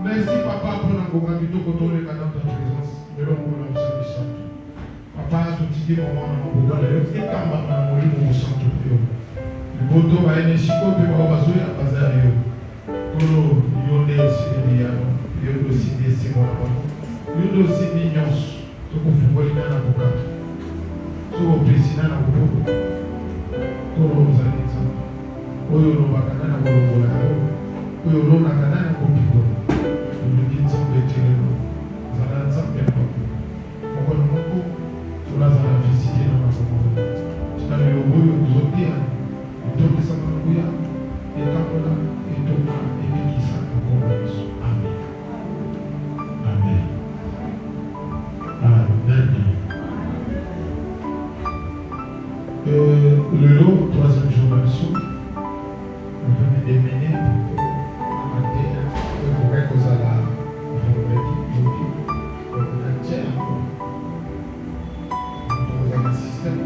Merci papa pour l'encouragement que tu as dans ta présence. De l'homme pour la service. Papa, tout ce qui est moment dans mon boulot, et quand on va mourir, on se sent tout le boto va aller chico, puis on va se faire à bazar. Tout le monde est aussi bien. Il y a aussi des sémoires. Il y a aussi des nuances. Tout le monde est dans la boca. Tout le monde est dans la boca. Tout le monde est dans la boca. Tout le monde est dans la boca. Tout le monde est dans la boca. Le lot, troisième jour de l'assaut, on venait démener pour matin, pour à la dans un système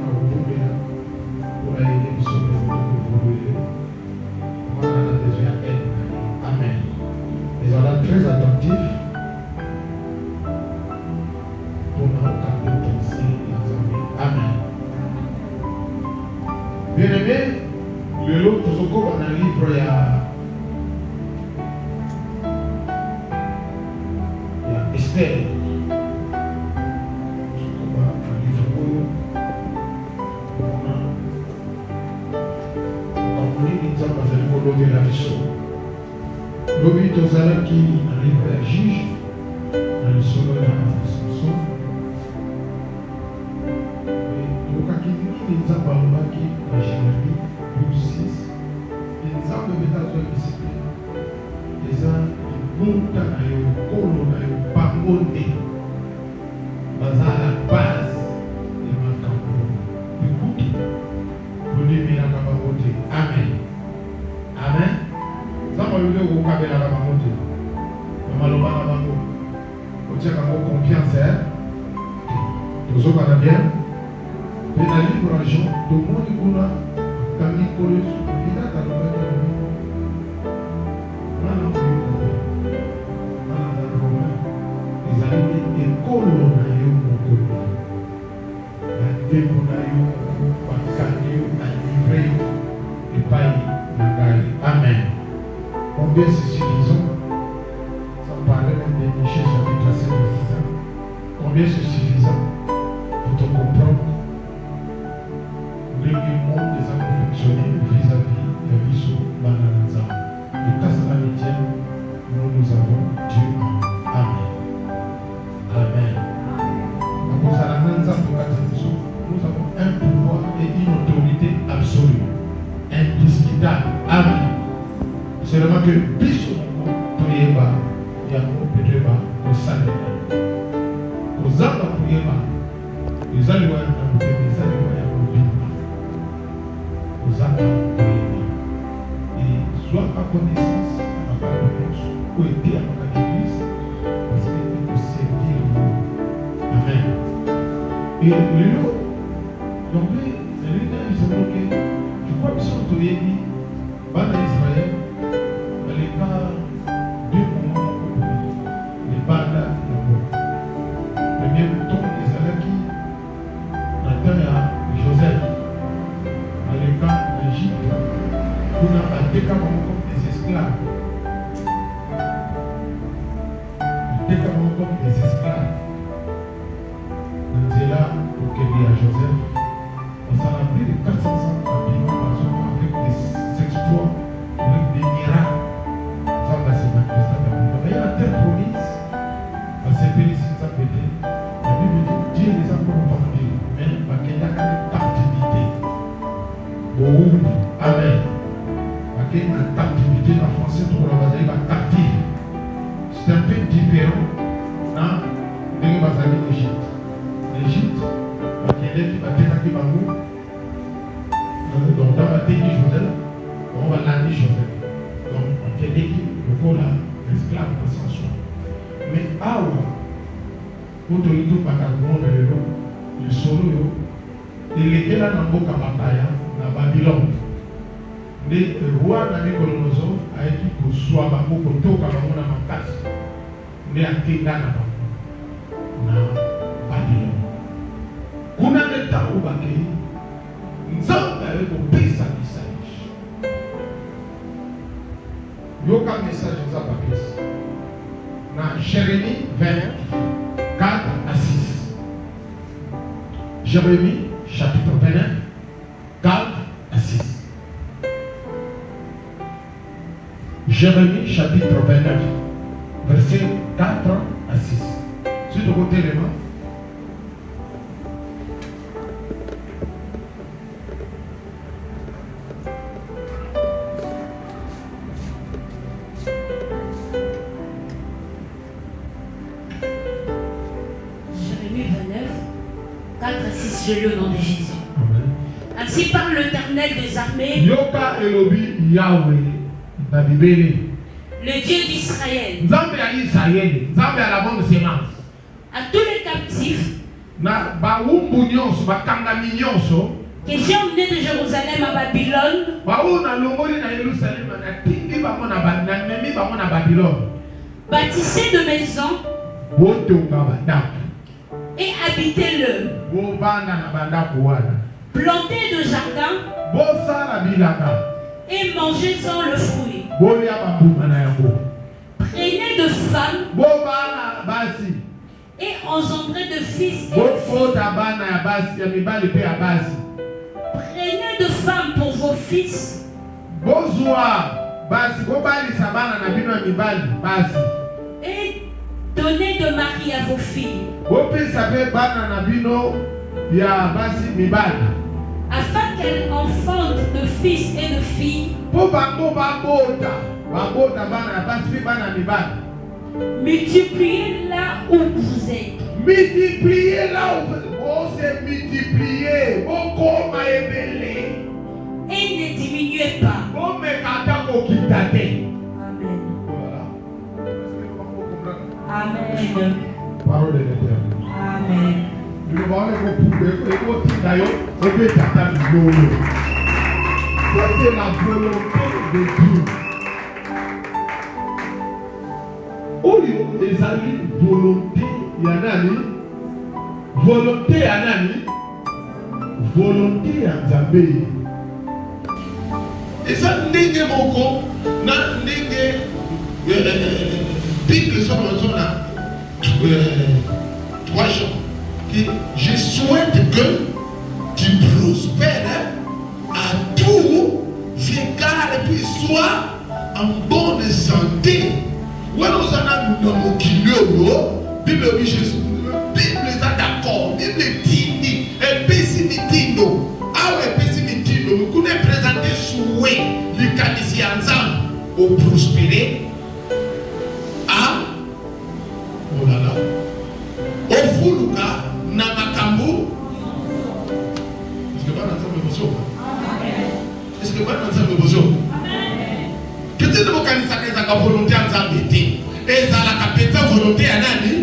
pour aider le sommet on a besoin d'aide. Amen. Ils sont là très attentifs pour nous garder penser et amen. Bien aimé, le lot tout ce qu'on a livre il y a Esther. L'objet aux salles qui arrive à la juge, dans le solo de la Samson. Et le cas qui dit, les arbres qui la générie, 12-6, les arbres de l'état de discipline, les arbres qui montent à l'eau, à l'eau, pas monter, à la base de ma campagne. Écoute, pour les bien à la monter. Amen. Amen. Ça m'a eu le vocabulaire à la monter. Maloma la bango. On tient à mon confiance. Tous au Canadien. Et la libération de mon écoula, quand il colle sur le village, à l'ouverture. Les amis, les colons, les démonaïos, les livrés, les pailles, amen. Combien c'est suffisant? Sans parler même des péchés chapitre 5, verset 5. Combien c'est suffisant pour te comprendre le monde des hommes fonctionnels vis-à-vis de l'issue bananza. Et quand ça va dire, nous avons Dieu. Amen. Amen. Nous avons un pouvoir et une autorité absolue, indiscutable. Amen. Seulement que Bishop Toyeba, Yako Pedreba, au Salé, aux Zamba Toyeba, les Alouans, les Alouans, aux Zamba Toyeba. Et soit à connaissance, à la connaissance, ou aider à la église, parce qu'il faut servir le monde. Amen. Et le lot, donc, les leaders, ils sont bloqués. Je crois que Bishop Toyebi, Bana Israël, les cas deux moments, les bandes d'abord. Premier temps, les Alaki, Nathan et Joseph, dans le cas d'Égypte, on a des cas comme des esclaves. Des cas comme des esclaves. On est là pour qu'il y ait Joseph. On s'en a pris de 400 ans rapidement avec des exploits, avec des miracles. Mais il y a la terre promise à ces pays ça peut dire. La Bible dit Dieu les a confortés, mais il y a une captivité. Amen. Il y a une captivité en français pour la base, la captive. C'est un peu différent dans les bases d'Égypte. L'Égypte, il y a qui va dire qu'il va mourir. Donc dans la pays Joseph, on va l'année Joseph. Donc il y a qui le corps lokola esclave de Samson. Mais awa, pour te dire pas qu'à le monde le solo, il était là dans Boka Bataya, dans Babylone. Le roi Nabucodonosor a été pour soi, pour toka bango na makasi. Ne akinda na bango na Babylone. Kuna leta ubaki, nzambe avec kopesa message. Yoka message nzambe apesa. Na Jérémie 20, 4 à 6. Jérémie chapitre 29, 4 à 6. Jérémie chapitre 29, verset 4 à 6. Sur le côté les mains. Jérémie 29, 4 à 6, je lis au nom de Jésus. Amen. Ainsi parle l'Éternel des armées. Yoka Elobi Yahweh. Le Dieu d'Israël. Nzambe ya Israël, Nzambe ya la bonne sémence. À tous les captifs na baumbu nyonso bakangami nyonso que j'ai emmené de Jérusalem à Babylone. Bauna longoli na Yerusalem na tindi bango na banamemi bango na Babylone. Bâtissez de maisons et habitez-le. Plantez de jardins et mangez-en le fruit. Prenez de femmes et engendrez de fils et de filles. Prenez de femmes pour vos fils et donnez de mari à vos filles, afin qu'elles enfantent de fils et de filles. Multipliez là où vous êtes. Multipliez là où vous êtes. Multipliez. Et ne diminuez pas. Amen. Amen. Parole de l'Éternel. Amen. Ça c'est la volonté de Dieu. Oh, les amis, volonté, il y en a ni. Volonté, il y en a ni. Volonté, il y en a ni. Et ça, n'enge moko, na n'enge, Bible sur là, 3 jours. Je souhaite que tu prospères à tout égard et puis sois en bonne santé. Où nous en avons dans kilo, Bible est d'accord, Bible dit, et pessimitindo, ah ouais, pessimitindo, nous connaissons présenter souhait, les canisiens ensemble, au prospérer. Ah, oh là là, au fuluka, namakambu. Est-ce que vous avez entendu vos choses? Est-ce que vous avez entendu vos choses? Que tu ne peux pas dire que la volonté en Zambété et la capitale volonté à Nani.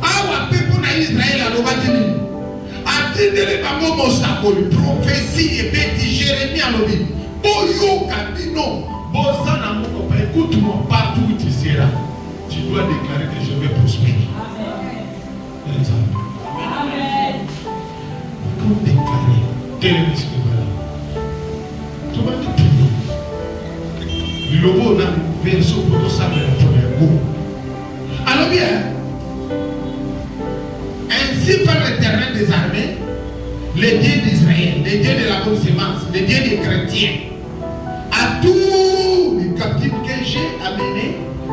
Ah, ouais, pour Israël à l'Obadini. Attendez-les par mon mot, prophétie et bêtis, Jérémie à l'Obi. Boyo Kabino, Bosana Mokopa, écoute-moi partout où tu seras. Tu dois déclarer que je vais prospérer. Amen. Amen. Pour déclarer, quel est le tu vas te prier. Le lobo dans le verso pour tout ça, mais alors bien, ainsi par l'Éternel des armées, les dieux d'Israël, les dieux de la bonne sémence, les dieux des chrétiens, à tous les captifs que j'ai amenés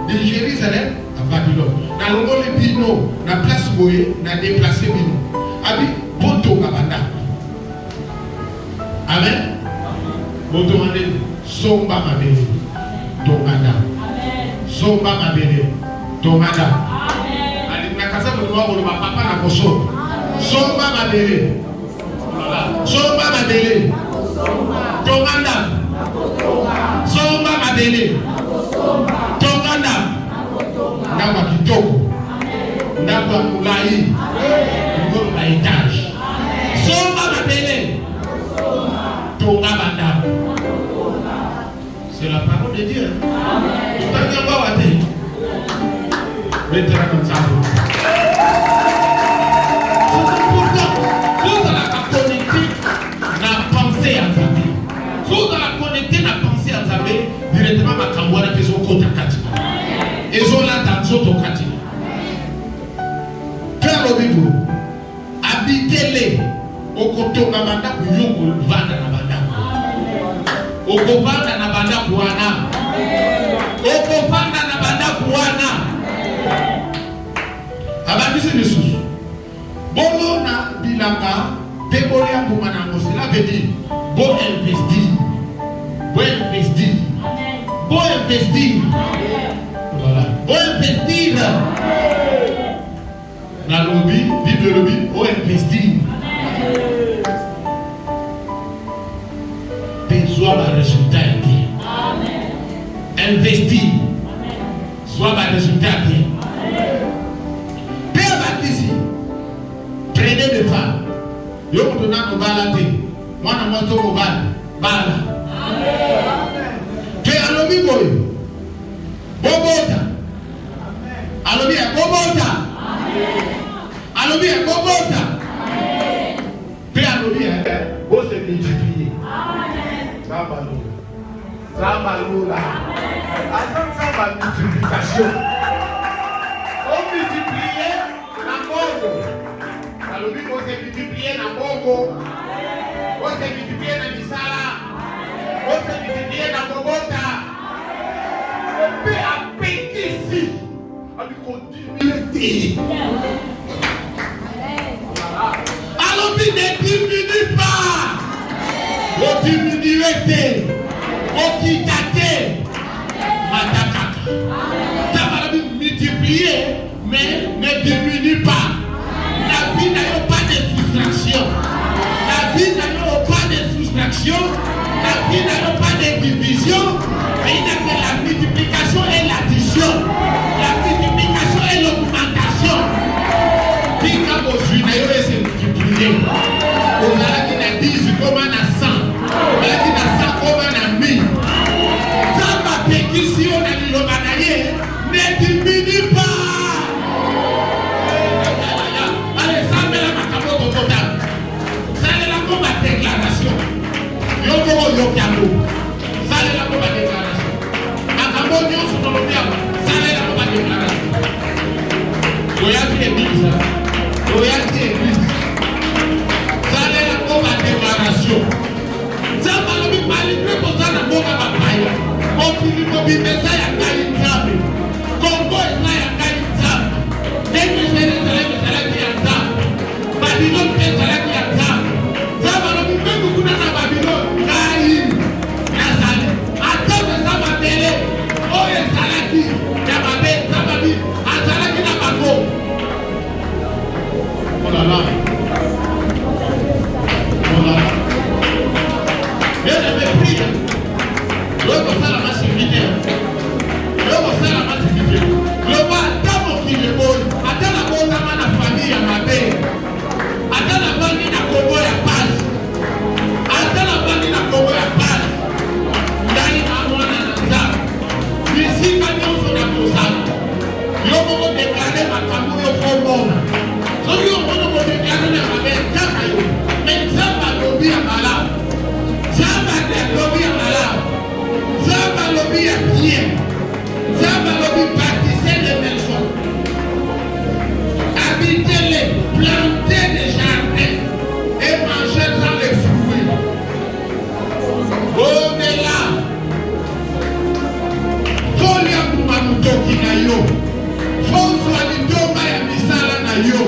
de Jérusalem à Babylone. Dans le monde Bino, la place Boé, la déplacé Bino. Abi, Poto Kabanda. Amen. Vous demandez, Somba Mabele, Tomada. Somba Mabele, Tomada. Amen. Nakasa vous doit vous papa na koso. Somba Mabele. Somba Mabele. Tomada. Somba Mabele. tonga ndako ya kitoko, ndako ya mulai, ngolo na etage. Somba mabele, tonga bandako. C'est la parole de Dieu. Tout à l'heure, maintenant comme ça. C'est important. Vous allez connecter la pensée à Zambé. Vous allez connecter la pensée à Zambé directement à Kambouana qui sont contre Katina. Ils sont là dans d'autres Katina. Faire le Bible. Habitez-les. Au côté de la bande, vous vendre la bande. Au côté de la bande, vous abandisi lisusu bongo na bilanga peboli ya mbuma na ngo, cela veut dire bon investir, voilà, bon investir na lobby, Bible lobby, bon investir besoin de résultat bien, investir soit de résultat bien. Prenez des femmes. Yo mtuna mubalate. Mwana moto mubala. Bala. Ke alobi boy. Bobota. Alobi ya bobota. Alobi ya bobota. Pe alobi ya bose multiplier. Zabalula. Attends ça va multiplication. On multiplier la bongo. Alors, on s'est multiplié dans Bongo, on s'est multiplié dans Misala, on s'est multiplié dans Bogota. On peut appeler ici, avec continuité. Alors, ne diminue pas, on diminuité, on quitte, Matakaka. Ça va multiplier, mais ne diminue pas. La vie n'a pas de soustraction. La vie n'a pas de soustraction. La vie n'a pas de division. Mais il n'y a que la multiplication et l'addition. La multiplication et l'augmentation. Puis quand vous jouez, c'est multiplié. On a qui n'a 10 comme on a 100. On a qui n'a 100 comme on a 1000. Ça va péquer si on a dit le banaye. Ne diminue pas. Déclaration. Yo kogo yo kiamo. Sale la bomba déclaration. Akamo nyo sur le bien. Sale la bomba déclaration. Loyauté église. Loyauté église. Sale la bomba déclaration. Ça va le malgré pour ça la bomba va payer. Mon fils mobile ça ya kai nzambe. Congo est là ya kai nzambe. Dès que je vais les aller qui ya nzambe. Babylone est là qui ya nzambe. Kuna na Babylone kai nazali atome za mabele oye salaki ya mabe sababi azalaki na bango. Oh là là, oh là là, je me prie l'homme ça la massivité, l'homme ça la massivité, l'homme attend qui le boy attend la bonne à la famille à mabe attend la bonne à Congo ya passe. Ici, quand nous sommes dans nos âmes, nous avons déclaré ma famille au fond monde. Nous avons déclaré ma mère, mais ça va lobby à malade. Ça va lobby à malade. Ça va lobby à bien. Ça va lobby bâtisser des maisons. Habiter-les, planter des jardins et manger dans les fruits. Au-delà. Toki na yo, François Lidoma ya misala na yo.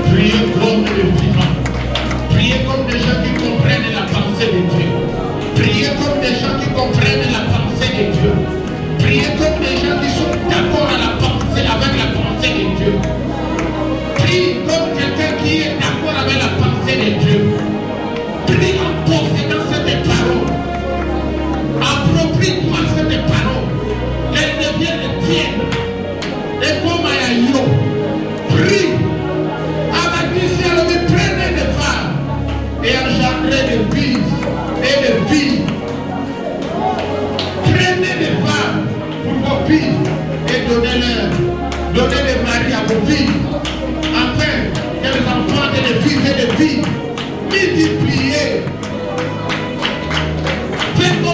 Priez comme les vivants. Priez comme des gens qui comprennent la pensée de Dieu. Priez comme des gens qui comprennent la pensée de Dieu. Priez comme des gens qui sont d'accord à la pensée avec la pensée de Dieu. Priez comme quelqu'un qui est d'accord avec la pensée de Dieu. Priez en possédant cette état.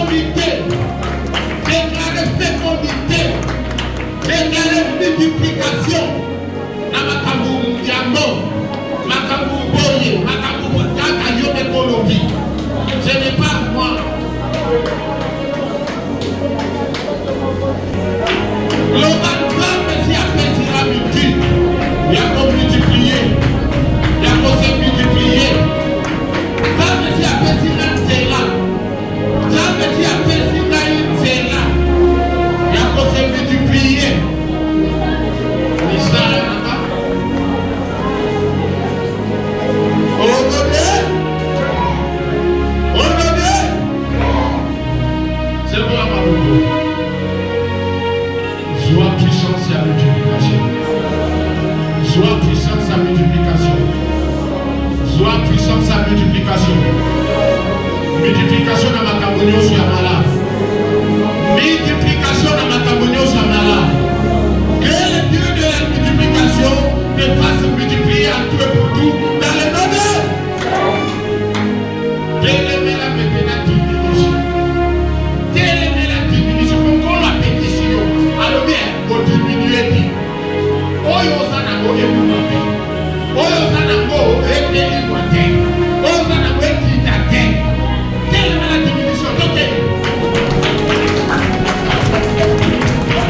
fécondité. Déclarer fécondité. Déclarer multiplication. Namakambu Diambo. Makambu Boye. Makambu Kaka Yobe Kolobi. Ce n'est pas moi. Global plan, merci à Pétira multiple. Il y a qu'on multiplier. Il y a qu'on se multiplier. Ça, merci à Pétira Zéla. Ça, merci à Pétira Zéla. Il y a qu'on se multiplier. Misala Naka. C'est bon à ma boue. Joie, puissance et multiplication. Joie, puissance et multiplication. Joie, puissance et multiplication. Multiplication dans ma cabonio sur la malade. Multiplication dans ma cabonio sur la malade. Que le Dieu de la multiplication te fasse multiplier à tout et pour tout dans le nom de Dieu. La diminution. La diminution. Pourquoi la pétition? Alors bien, pour diminuer. Oyo sanango ekumate. Oyo sanango ekwate. Oyo sanango ekitate. Quelle est la diminution? Ok.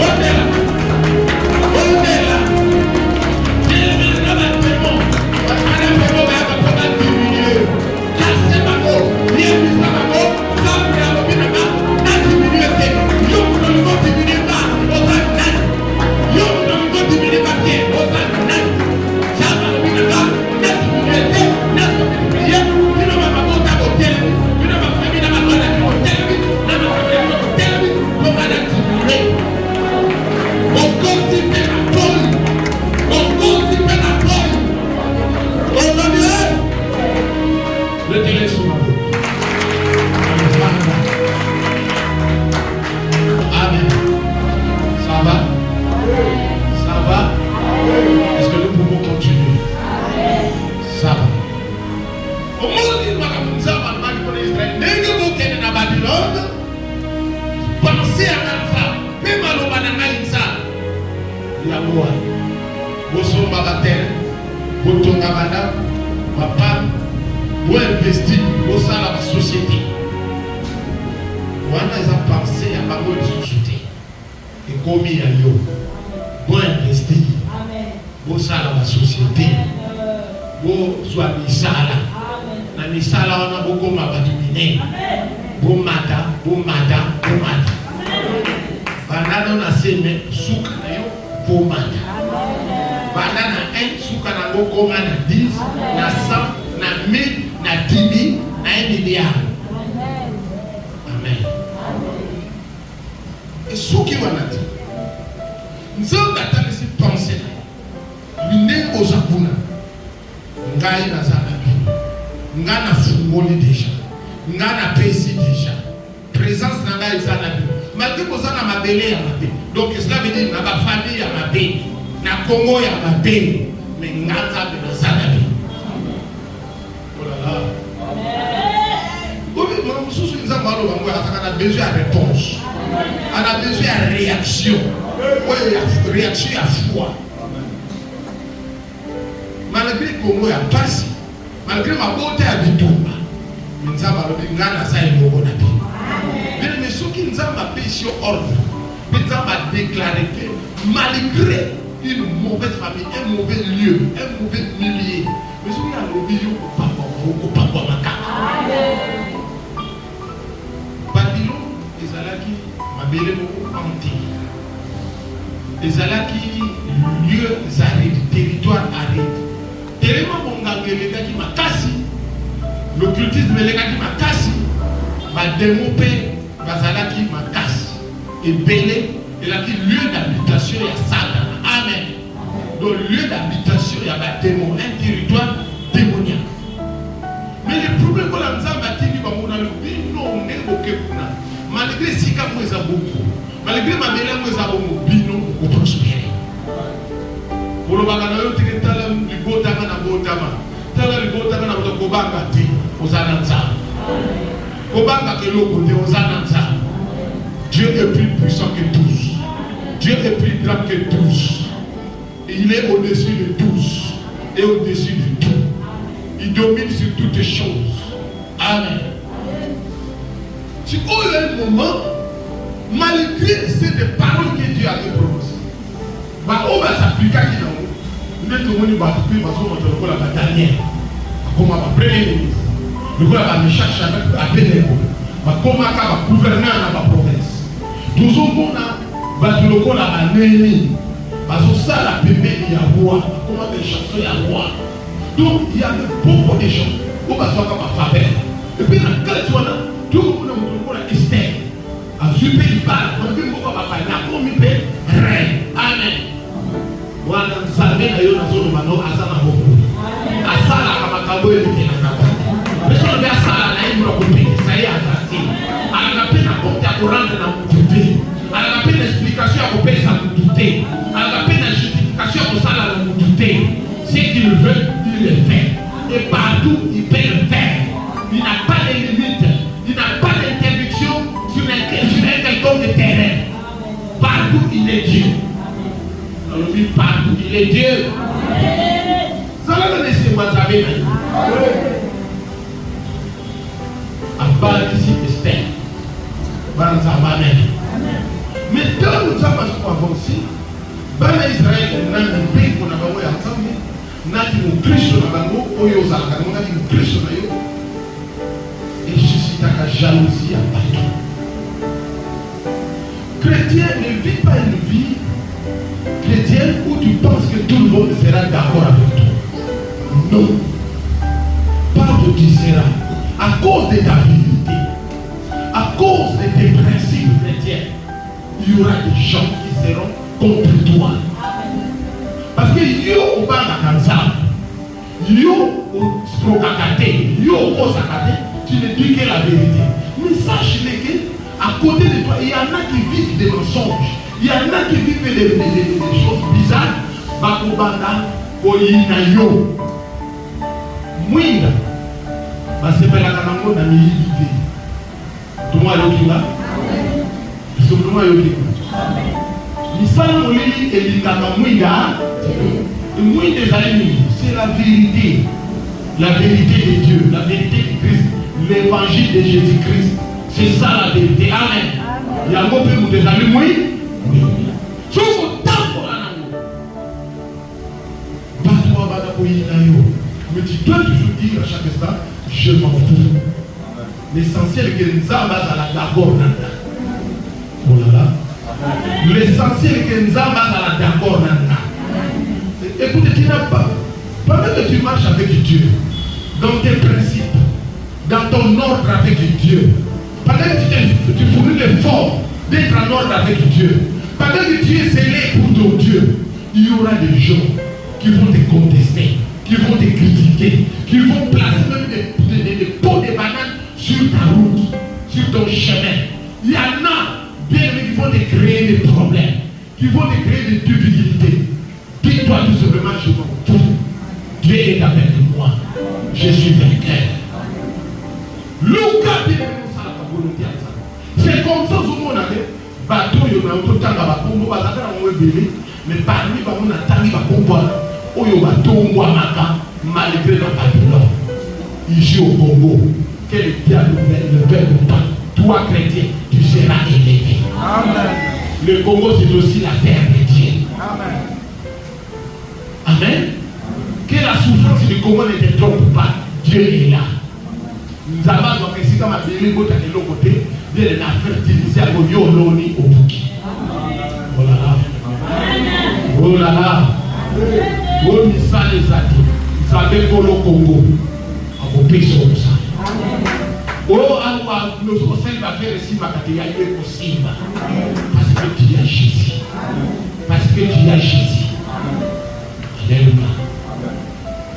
Ondela. Ondela. Quelle est la paiement? Madame Paiement va pas diminuer. Casse ma go. Bien plus ma go. Ça me a obligé pas. N'a diminué. Yo ne va diminuer pas. On va n'a. Yo ne va diminuer pas. On va n'a. Ça va obligé pas. N'a diminué. N'a diminué. Tu ne vas pas monter à l'hôtel. Tu ne vas pas venir à ma droite à l'hôtel. N'a pas venir à l'hôtel. On va la diminuer. On continue la pole. On continue la pole. On va bien. Le délai sur ma bouche. Amen. Ça va? Ça va? Est-ce que nous pouvons continuer? Ça va. Au monde de Makamunza, Malmani pour Israël, n'est-ce pas dans Babylone? Pensez à ça. Même à l'Obananga Insa. Il y a moi. Bosso Babatel. Botonga Madame. Ma femme. Pour investir au sein de la société. Voilà, ils ont pensé à ma bonne société. Et comme il y a eu, pour investir au sein de la société. Pour soit misala. Na misala, on a beaucoup de mabatumine. Pour mata. Banana, on a semé souk na yo, pour mata. Banana, un souk na beaucoup na 10, na 100, na 1000. Na 10 000, na 1 milliard. Amen. Et ce qui va dire, nous avons laissé penser, nous sommes aux Akuna, nous sommes dans Zanabi, nous sommes dans Fungoli déjà, nous sommes dans PC déjà, présence dans la Zanabi. Malgré que nous sommes dans ma belle et ma belle. Donc cela veut dire que ma famille a ma belle, na Congo a ma belle, mais nous sommes dans Zanabi. On a besoin de réponse. On a besoin de réaction. Oui, réaction à foi. Malgré que moi, je passe, malgré ma beauté à Bitumba, nous avons mais ceux qui nous ont appelé sur ordre, nous avons déclaré que malgré une mauvaise famille, un mauvais lieu, un mauvais milieu, mais ceux qui ont oublié au papa, Babylone, les alaki, mabele beaucoup hanté. Les alaki, lieux arides, territoires arides. Tellement mon gang, les gars qui m'a cassé, l'occultisme, les gars qui m'a cassé, ma démopé, bazalaki m'a cassé. Et belé, et là qui lieu d'habitation, il y a Satan. Amen. Donc lieu d'habitation, il y a un démon, un territoire démoniaque. Mais le problème que nous avons bâti, malgré si nous avons beaucoup, malgré ma mère, nous avons beaucoup prospérer. Pour le bagage, nous avons du beau taman à beau taman. Nous avons du beau taman à beau taman aux Ananza. Dieu est plus puissant que tous. Dieu est plus grand que tous. Il est au-dessus de tous et au-dessus de tout. Il domine sur toutes choses. Amen. Si au un moment, malgré ces paroles que Dieu avait prononcées, on va s'appliquer à qui dans nous. Nous devons nous battre parce qu'on va la dernière. Comme ma première ministre. Nous allons chercher à Bénévo. Comme ma gouverneur dans ma province. Nous avons la année. Parce que ça, la bébé, il y a roi. Comment des chansons, il y a roi. Donc, il y a beaucoup de gens. On va faire ma faveur. Et puis, dans le cas de tout le monde a Esther. A super il parle. On dit, on va parler. On va faire reine. Amen. Voilà, nous savons que nous avons besoin de Asala kamakabo et mais si on veut Asala, il faut que ça y est attaqué. À la peine à compter à rendre dans mon douté. À la peine d'explication à couper ça mon douté. À la peine de justification au salaire dans mon douté. Ce qu'il veut, il le fait. Et partout, il peut le faire. Il n'a pas de limite. Il n'a pas d'interdiction sur un quelconque de terrain. Partout, il est Dieu. Alors, lui, partout, il est Dieu. Ça va me laisser moi jamais. À bas ici, Esther. Mais quand nous avons avancé, Bana Israël est un pays qu'on a envoyé ensemble. Nous avons Christ dans la bango, nous avons Christ dans la yo. Et suscite la jalousie à partout. Chrétien ne vit pas une vie chrétienne où tu penses que tout le monde sera d'accord avec toi. Non. Pas de qui sera. À cause de ta vérité, à cause de tes principes chrétiens, il y aura des gens qui seront contre toi. Parce que yo au bas de Kansa, yo au Strokakate, yo au Osakate, tu ne dis que la vérité. Mais sache que à côté de toi, il y en a qui vivent des mensonges. Il y en a qui vivent des choses bizarres. Bakubanda, Oyinayo. Mwinda. Basepela kanango na miyibite. Tumwa yokinga. Tumwa yokinga. Misala molili elingaka mwinda. Mwinda ezali, c'est la vérité. La vérité de Dieu, la vérité de Christ, l'évangile de Jésus-Christ. C'est ça la vérité. Amen. Yango pe mutezali mwinda. Mais tu dois toujours dire à chaque instant, je m'en fous. L'essentiel est que nous avons à la d'accord. Oh là là. L'essentiel est que nous avons à la d'accord. Écoute, tu n'as pas. Pendant que tu marches avec Dieu, dans tes principes, dans ton ordre avec Dieu, pendant que tu fournis l'effort d'être en ordre avec Dieu, pendant que tu es scellé pour ton Dieu, il y aura des gens qui vont te contester, qui vont te critiquer, qui vont placer même des pots de bananes sur ta route, sur ton chemin. Il y en a bien qui vont te créer des problèmes, qui vont te créer des difficultés. Dis-toi tout simplement, je m'en fous. Dieu est avec moi. Je suis vainqueur. C'est comme ça que nous avons bateau, il y a un peu de temps mais parmi les malgré la Babylone, ici au Congo, quel diable ne veut pas, toi chrétien, tu seras élevé. Amen. Le Congo, c'est aussi la terre de Dieu. Amen. Amen. Que la souffrance du Congo ne te trompe pas, Dieu est là. Nous avons donc ici comme un bébé de l'autre côté, de la fertiliser à Goyoloni au Bouki. Oh là là. Oh là là. Oh Missa les atis. Nous savons pour le Congo. À vos pays sur ça. Oh, nous sommes va faire ici ma catégorie possible. Parce que tu as Jésus. Parce que tu as Jésus. Alléluia.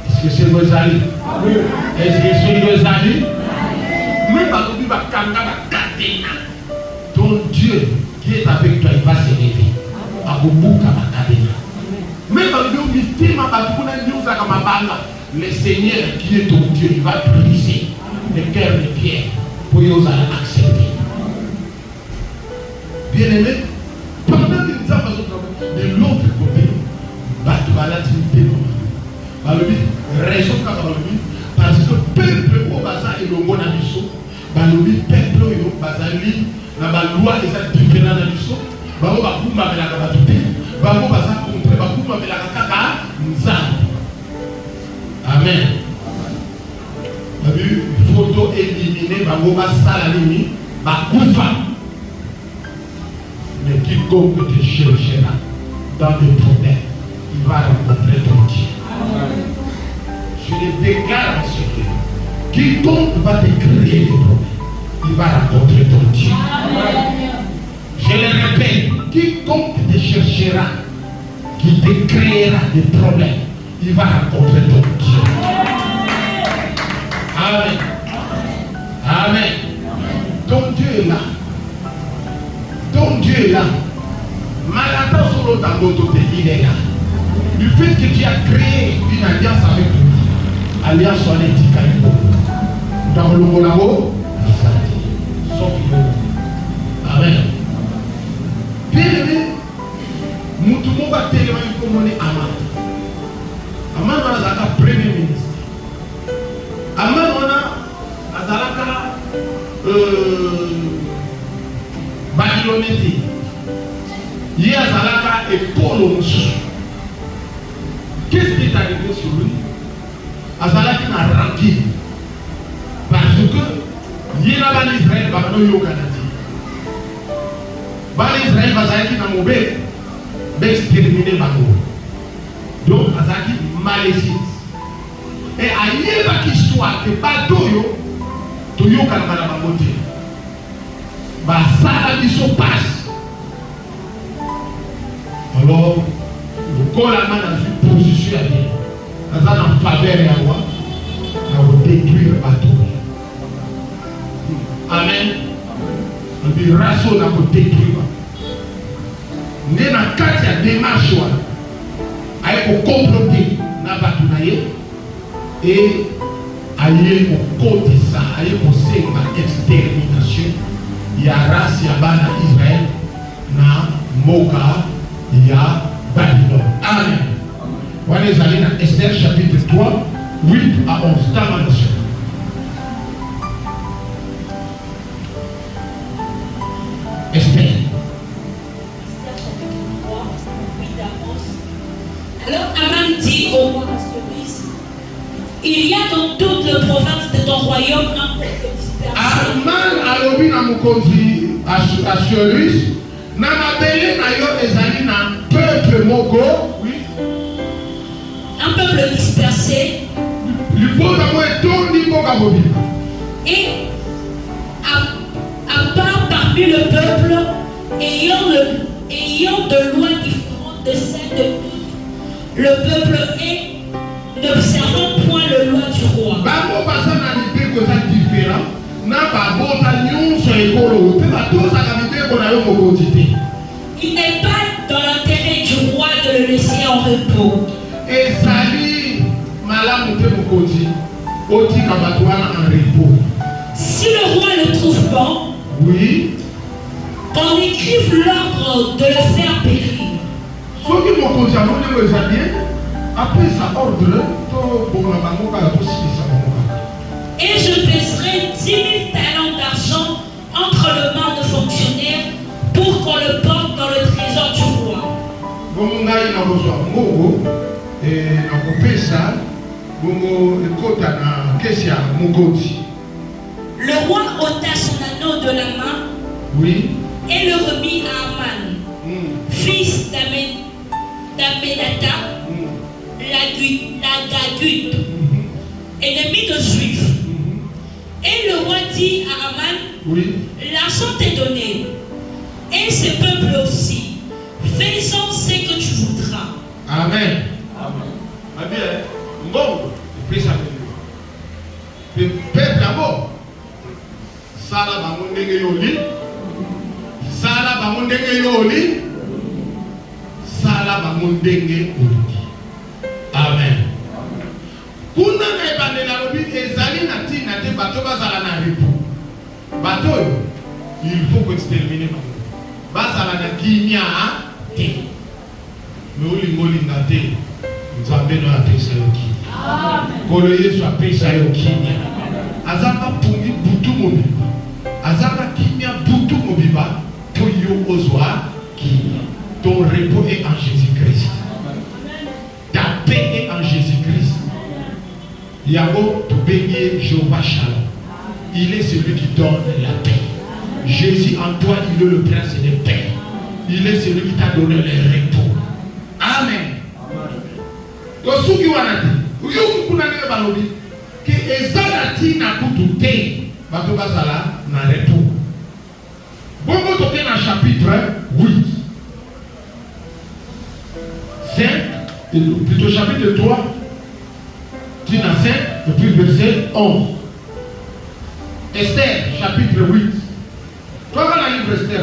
Est-ce que c'est vos amis? Est-ce que c'est vos amis? Même pas que tu vas camper ton Dieu qui est avec toi, il va se lever. À vos boucs à ma cadena. Même pas que tu le Seigneur qui est ton Dieu, il va briser les cœurs de pierre pour y accepter. Bien aimé, pendant que nous avons de l'autre côté, raison parce que peuple au bazar et le monde a dit peuple au bazali na ba loi est différent na biso ba ko ba kumba la ka batute ba ko bazar contre ba kumba la ka kaka nzambe. Amen. Il faut éliminer ba ko ba sala nini ba kufa. Mais quiconque te cherchera dans des problèmes, il va rencontrer ton Dieu. Je le déclare en secret. Quiconque va te créer des problèmes, il va rencontrer ton Dieu. Je le répète, quiconque te cherchera, qui te créera des problèmes, il va rencontrer ton Dieu. Amen. Amen. Ton Dieu est là. Ton Dieu est là. Malata solo tangoto te, il est là. Du fait que tu as créé une alliance avec lui, alliance en éthique dans le Molao, sauf que Amen. Bien aimé, nous tout le monde va tellement commander Aman. Aman on a la premier ministre. Aman on a Azalaka Babiloneti. Il y a Azalaka et Colomos. Qu'est-ce qui est arrivé sur lui? Azalaki n'a rangi. Parce que il y a un Israël qui est au Canada. Israël va mauvais, exterminer Bango. Donc, Azaki maléfique. Et ailleurs, qui soit que Batoyo, Toyo Kalmana Bangote. Ça qui se passe. Alors, le corps a dans une position à dire, en faveur et à moi, à détruire Bateau. Amen. On dit raison à détruire. Nous sommes dans la démarche avec comploter na Batunaye et aller au côté ça, aller au sein de l'extermination. Il y a race, il y a bana Israël, na Moka, il y a Babylone. Amen. On va aller dans Esther chapitre 3, 8 à 11. Damnation. Esther. Alors Aman dit au roi Assuérus, il y a dans toute la province de ton royaume un peuple dispersé. Aman a lobi na mukonzi Assuérus, na mabele na yo ezali na peuple moko, oui. Un peuple dispersé. Et à part parmi le peuple ayant de lois différentes de celles de tous, le peuple est n'observant point le loi du roi. Il n'est pas dans l'intérêt du roi de le laisser en repos. Et Sali Malam en repos. Si le roi le trouve bon, oui, qu'on écrive l'ordre de le faire périr. Après sa ordre, et je baisserai 10 000 talents d'argent entre les mains de fonctionnaires pour qu'on le porte dans le trésor du roi. Le roi ôta son anneau de la main, oui, et le remit à Aman, fils d'Amedata, l'Agagite, ennemi de Juifs. Et le roi dit à Aman, oui, l'argent t'est donné, et ce peuple aussi, fais-en ce que tu voudras. Amen. Amen. Bon, le peuple d'abord. Sala bamundenge yoli. Sala bamundenge yoli. Sala bamundenge yoli. Amen. Kuna na ibandela lobi ezali na tina te bato bazala na ripo. il faut exterminer. Basala na kimia te. Mais oli na te. Nzambe no apesa yo kimia. Amen. Kolo Yesu apesa yo kimia. Azaka pungi butu mobiba. Azaka kimia butu mobiba. To yo ozwa kimia. Ton repos est en Jésus-Christ. Ta paix est en Jésus-Christ. Yahweh to bénir Jéhovah Shalom. Il est celui qui donne la paix. Jésus en toi, il est le prince de paix. Il est celui qui t'a donné le repos. Amen. Donc, ce qui va dire, vous avez que Ezalati n'a pas tout été, va te passer là, n'a repos. Bon, vous toquez dans le chapitre 8, 5, plutôt chapitre 3, tu n'as 5, et puis verset 11. Esther, chapitre 8. Comment la livre Esther,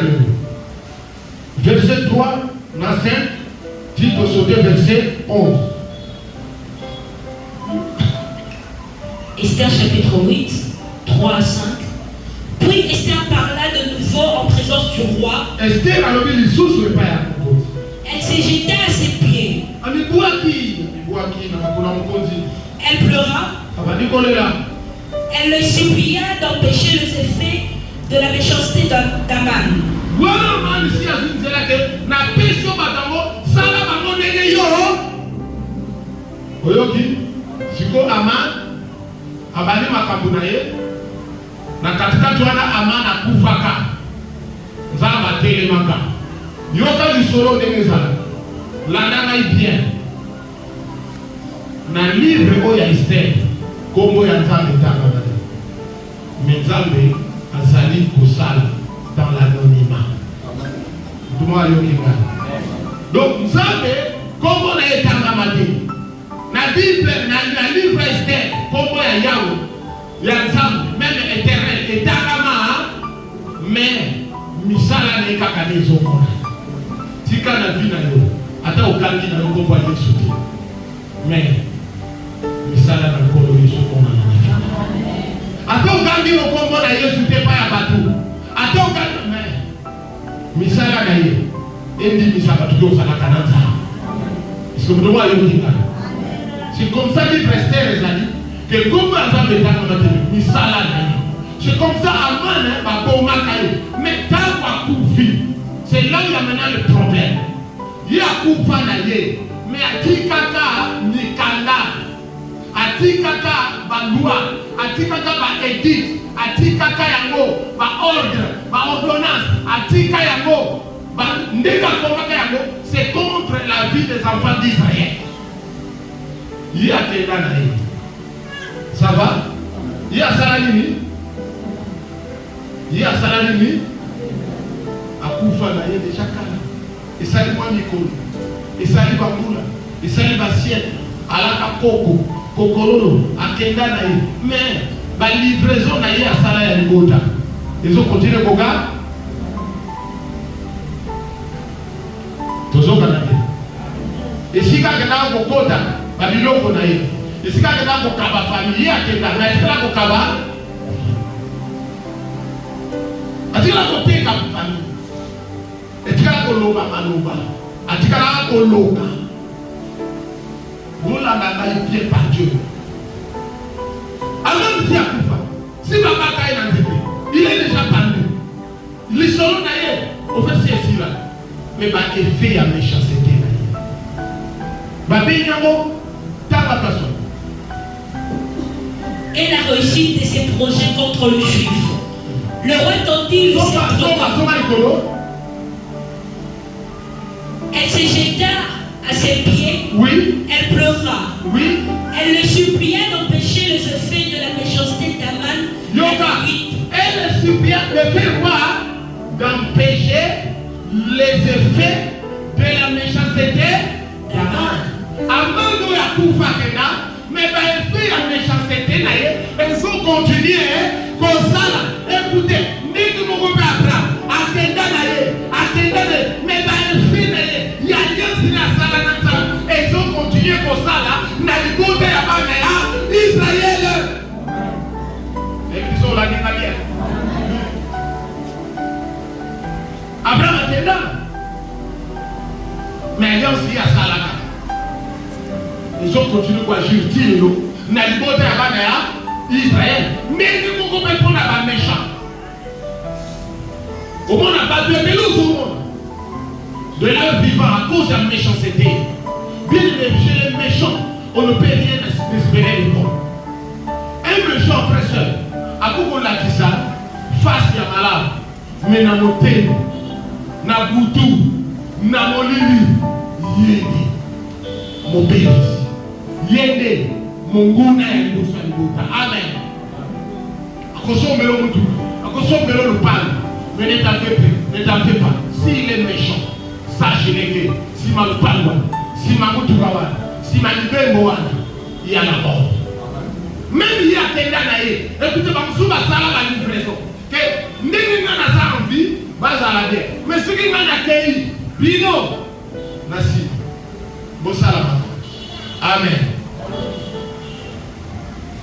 verset 3, on a 5, tu peux sauter verset 11. Esther chapitre 8, 3 à 5. Puis Esther parla de nouveau en présence du roi. Esther a levé les sources de paix. Elle se jeta à ses pieds. Elle pleura. Elle le supplia d'empêcher les effets de la méchanceté d'Aman. Abali makambo na ye na katikati wana Amana akufaka nzamba telemaka yoka lisolo ndenge ezala landa ngai bien na livre oyo ya Esther kombo ya Nzambe etangama te mais Nzambe azali kosala dans l'anonymat. Tout le monde ayoki ngai donc Nzambe kombo na etangama te na Bible na livre Esther kombo ya Yahweh ya Nzambe même éternel etangama mais misala na kaka nezomona tika na vie na yo ata okangi na yo kombo ya Yesu te mais misala na kolo Yesu koma na vie ata okangi na kombo na Yesu te pa ya batu ata okangi mais misala na ye endi misala tu yo sala kana Nzambe est-ce que vous devez aller au c'est comme ça qu'il restait les amis que comme Nzambe etangama te misala na ye c'est comme ça Aman mais tant qu'on c'est là où il y a maintenant le problème. Il y a coupa naye, mais à Tikaka Nikanda, à Tikaka Balua, à Tikaka ba édit, à Tikaka Yango, ba ordre, ba ordonnance, à Tikaka Yango, ba Ndega Komaka Yango, c'est contre la vie des enfants d'Israël. Il y a Tenda naye. Ça va? Il y a Salalini. Il y a Salalini. Akufa na ye déjà kala esali mwa mikolo esali bambula esali basiete alaka koko kokololo akenda na ye mais ba livraison na ye asala ya libota ezo continue koga tozoka na ye esika kenda kokota ba biloko na ye esika kenda kokaba famille akenda na esika kokaba atika koteka famille etikala koloba maloba atikala koloba bolanda ngai bien par Dieu alors si akufa si baba kai na nzete il est déjà pendu lisolo na ye au fait c'est là mais ba effet ya méchanceté na ye ba binyango taba personne. Et la réussite de ses projets contre le juif. Le roi tendit le sceptre. Elle se jeta à ses pieds. Oui. Elle pleura. Oui. Elle le supplia d'empêcher les effets de la méchanceté d'Aman. Elle le supplia de faire quoi? D'empêcher les effets de la méchanceté d'Aman. Aman nous a tout fait, mais ben effet la méchanceté là, ils ont continué comme ça là. Écoutez, ni que mon groupe Abraham, attendez, mais ben effet là, il y a rien sur la salle là, ils ont continué comme ça là. N'a le côté à Israël. Et ils sont là, bien. Abraham a été là. Mais alliance liée à Salaka. Ils ont continué à agir. N'a pas été à Israël. Mais ils vont répondre à la méchant. Au monde n'a pas de monde. De leur vivant à cause de la méchanceté. Bien chez les méchants, on ne peut rien espérer de bon. Un méchant frère seul, à cause de la kisa, face à malade, mais na moté, na boutou, na molili, yédi, mon bénis, yédi, mon gouna et mon salibouta. Amen. À cause de l'eau, à cause de l'eau, mais ne t'en fais pas. S'il est méchant, sachez-le que si ma parle, si ma moutoukawa, si ma libère moana, il y a la mort. Même il y a des naïfs. Écoutez, je vais vous la livraison. Que n'est-ce pas en vie, mais ce qui m'a accueilli, Bino, Nassi, Bossalama. Amen.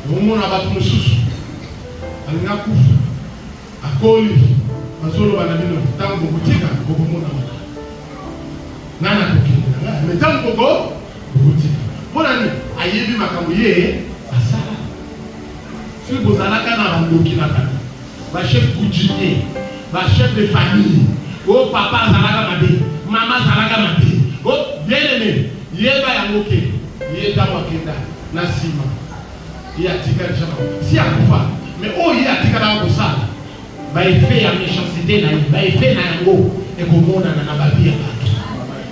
Au monde a battu nos sous. On a couvert. À Koli, à Solo Banabino, tant que boutique, beaucoup de monde a battu. Nana Koki, mais tant que boutique. Bon ami, aïe, ma camouille, à ça. Si vous allez à la chef coutumier, chef de famille, oh papa Zalaga Mabé, maman Zalaga Mabé, oh bien aimé, Yéba Yamoke, Yéda Wakenda, Nassima, Yatika Jama, si à Koufa, mais oh Yatika Nabosa, il fait la méchanceté, il fait la yango, et comme on a un ababi à battre.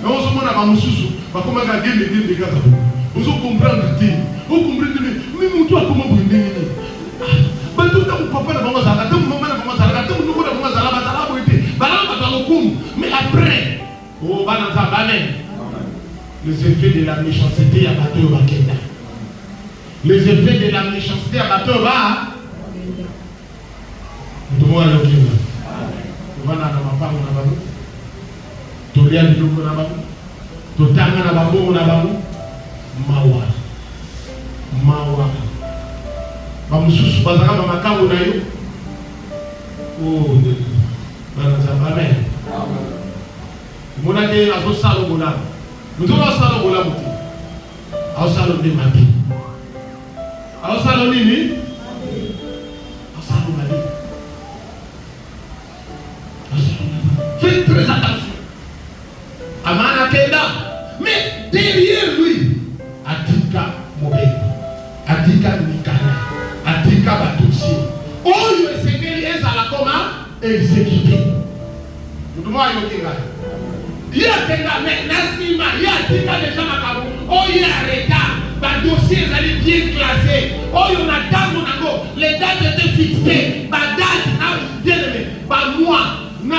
Mais on se montre à Mamoussou, va comme un gars de gars. Vous comprenez, vous comprenez, mais toi comment vous dites? Mais tout le monde papa ne va pas tout le monde ne va pas tout le monde ne va pas mais après, oh les effets de la méchanceté à bateau Bakenda. Les effets de la méchanceté à bateau va. Nous devons aller au Kenya. Nous allons à ma part, on a babu. Toria de Doko na babu. Totanga na babu on a babu. Mawa. Mawa. Bamususu bazaka bamakambo na yo. Oh, amen. Mona ke azo salo bola. Muto ba salo bola muti. Azo salo de mapi. Azo salo nini? Azo salo mapi. Faites très attention. Amana Kenda. Mais derrière lui, Atika Mobeko, Atika Mikana, Atika Batusi. Oh, le Seigneur est à la comment exécuté. Nous devons aller au Kenda. Il y a Kenda, mais Nassima, il y a Atika déjà Makabo. Oh, il y a retard. Les dossiers allaient bien classés. Oh, il y a date, les dates étaient fixées. Ma date, bien aimé, par mois, ma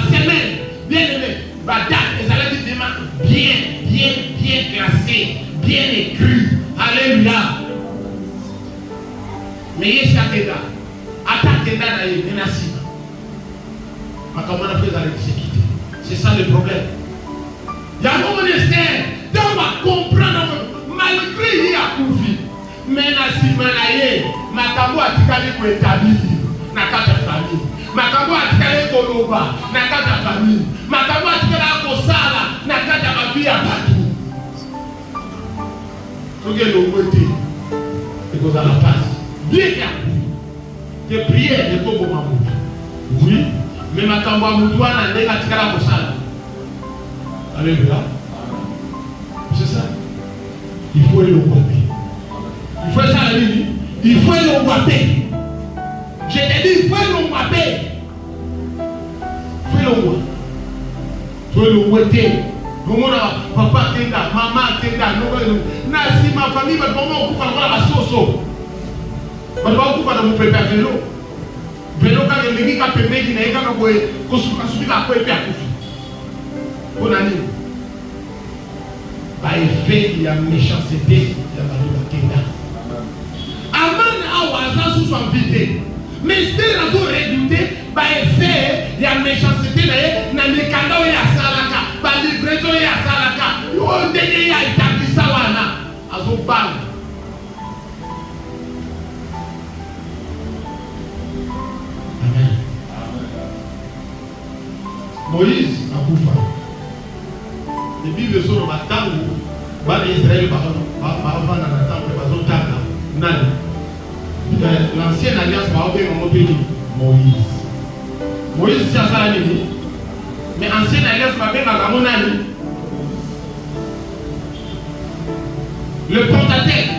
semaine, bien aimé, ma date, les allaient bien classés, bien écrits. Alléluia. Mais il y a Kenda. Attaque Kenda dans les menaces. Ma commande fait aller exécuter. C'est ça le problème. Il y a un ministère. On va comprendre. Malgré il y a Koufi, mais Nassima Naye, Makambo a ticalé pour établir na kata famille. Makambo a ticalé pour Loba, na kata famille. Makambo a ticalé pour Sala, na kata ma vie à Batou. Tout ce que l'on veut dire, c'est qu'on a la passe. Bien qu'il y a des prières de Togo Mamou. Oui, mais Makambo a Moudouan a ticalé pour Sala. Alléluia. C'est ça. Il faut le guaper. Il faut ça, il faut le guaper. Je te dis, il faut le guaper. Il faut le guaper. Il faut le guaper. Papa Kenda, maman Kenda, si ma famille va comment on coupe la sauce. On va couper dans mon pépé à vélo. Vélo quand il y a un pépé qui n'est pas construit la pépé à couper. Bonne année. Par effet de la méchanceté de la Kenda. Avant d'avoir sous son vide, mais c'est la zone réduite par effet de la méchanceté de la Mikanda et la Salaka, par livraison et la Salaka. On est à établir ça à son bal. Amen. Moïse a Koufa. Les Bibles sont dans ma table. Israël va vendre dans la temple. L'ancienne alliance va ouvrir mon pays. Moïse. Moïse, c'est ça la vie. Mais l'ancienne alliance va bien dans mon ami. Le Pentateuque.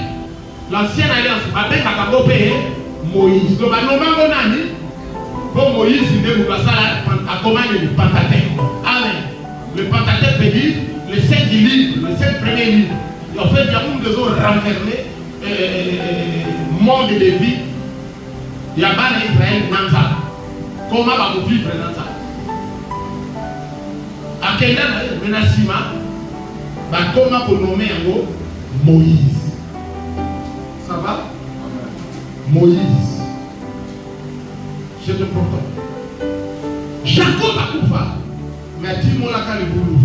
L'ancienne alliance va bien dans mon pays. Moïse. Donc, mon ami. Pour Moïse, il est à commander le Pentateuque. Amen. Le Pentateuque veut dire les 5 livres, les 5 premiers livres. Et en fait, il y a des autres renfermés. Monde de vie. Il y a pas d'Israël dans ça. Comment va vous vivre dans ça? À quel âge le Nassima va comment pour nommer un mot Moïse? Ça va? Moïse. C'est important. Jacob a Koufa. Mais dis-moi là quand le boulot.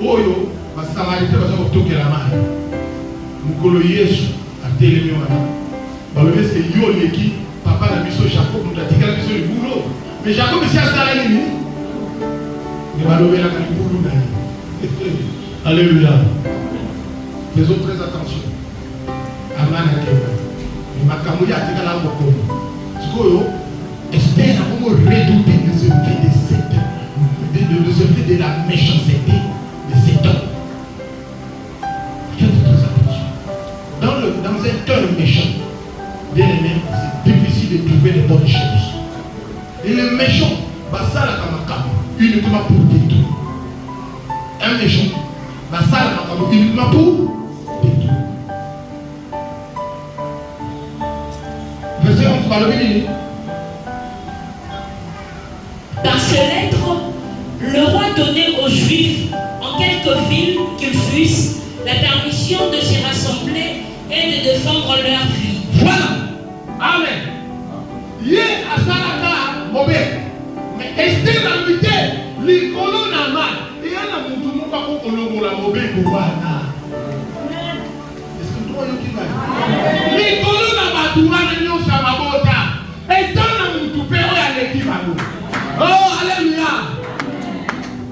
Oyo, ma Samarité va se toquer la main. Mukolo Yesu a télémé wana. Balobe c'est yo leki papa na biso Jacob nous a dit que biso le boulot. Mais Jacob c'est ça la nini? Ne balobe la quand le boulot na. Alléluia. Faisons très attention. Amen. Le makamu ya tika la moko. Sikoyo espère comment redouter de ce fait de cette de ce fait de la méchanceté de cet homme. Faites très attention. Dans un cœur méchant, bien aimé, c'est difficile de trouver les bonnes choses. Et le méchant, ça la kamakamu, uniquement pour détruire. Un méchant, ça la kamakamu, uniquement pour détruire. Verset 11, par le ministre. Par ces lettres, le roi donnait aux Juifs, en quelques villes qu'ils fussent, la permission de s'y rassembler et de défendre leur vie. Voilà. Amen. Yé asalaka mobé. Mais Esther a muté l'icône nama. Et elle a montré mon papa pour le mobé pour wana. Est-ce que toi tu vas? L'icône nama toura na nyo samabota. Et ça na montré pe o ya lekibano. Oh alléluia.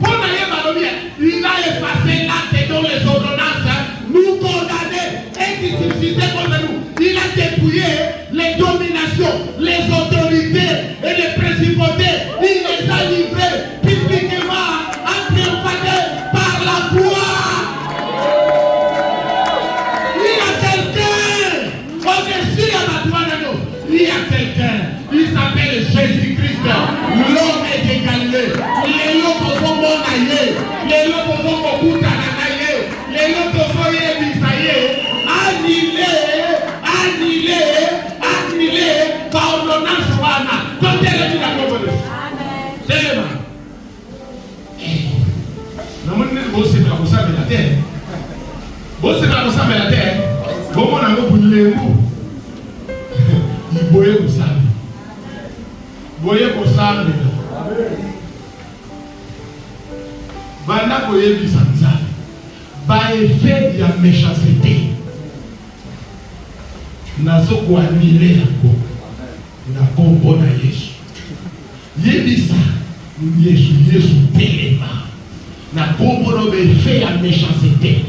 Pour n'aller malobie, il a effacé l'acte dont les ordonnances nous condamnaient et qui subsistaient contre nous. Il a dépouillé les dominations, les autorités et les principautés. Il les a livrés publiquement à triompher par la gloire. Il y a quelqu'un au-dessus de la gloire de nous. Il y a quelqu'un. Il s'appelle Jésus-Christ. L'homme est Galilée. Les locaux sont bons aïeux. Les locaux sont beaucoup d'anaïeux. Les locaux sont yébissaïeux. Annulé, par ordonnance wana. Quand elle est la convenance. C'est le mal. Non, mais c'est pas pour ça, mais la terre. Bon, c'est pas pour ça, mais la terre. Bon, on a un peu de l'émou. Il boyait pour ça. Boyez pour ça, Banda boyé bisanza. Ba effet de la méchanceté. Nazo ko annulé yako. Na kombo na Yesu. Yebisa Yesu telema. Na kombo no be effet ya méchanceté.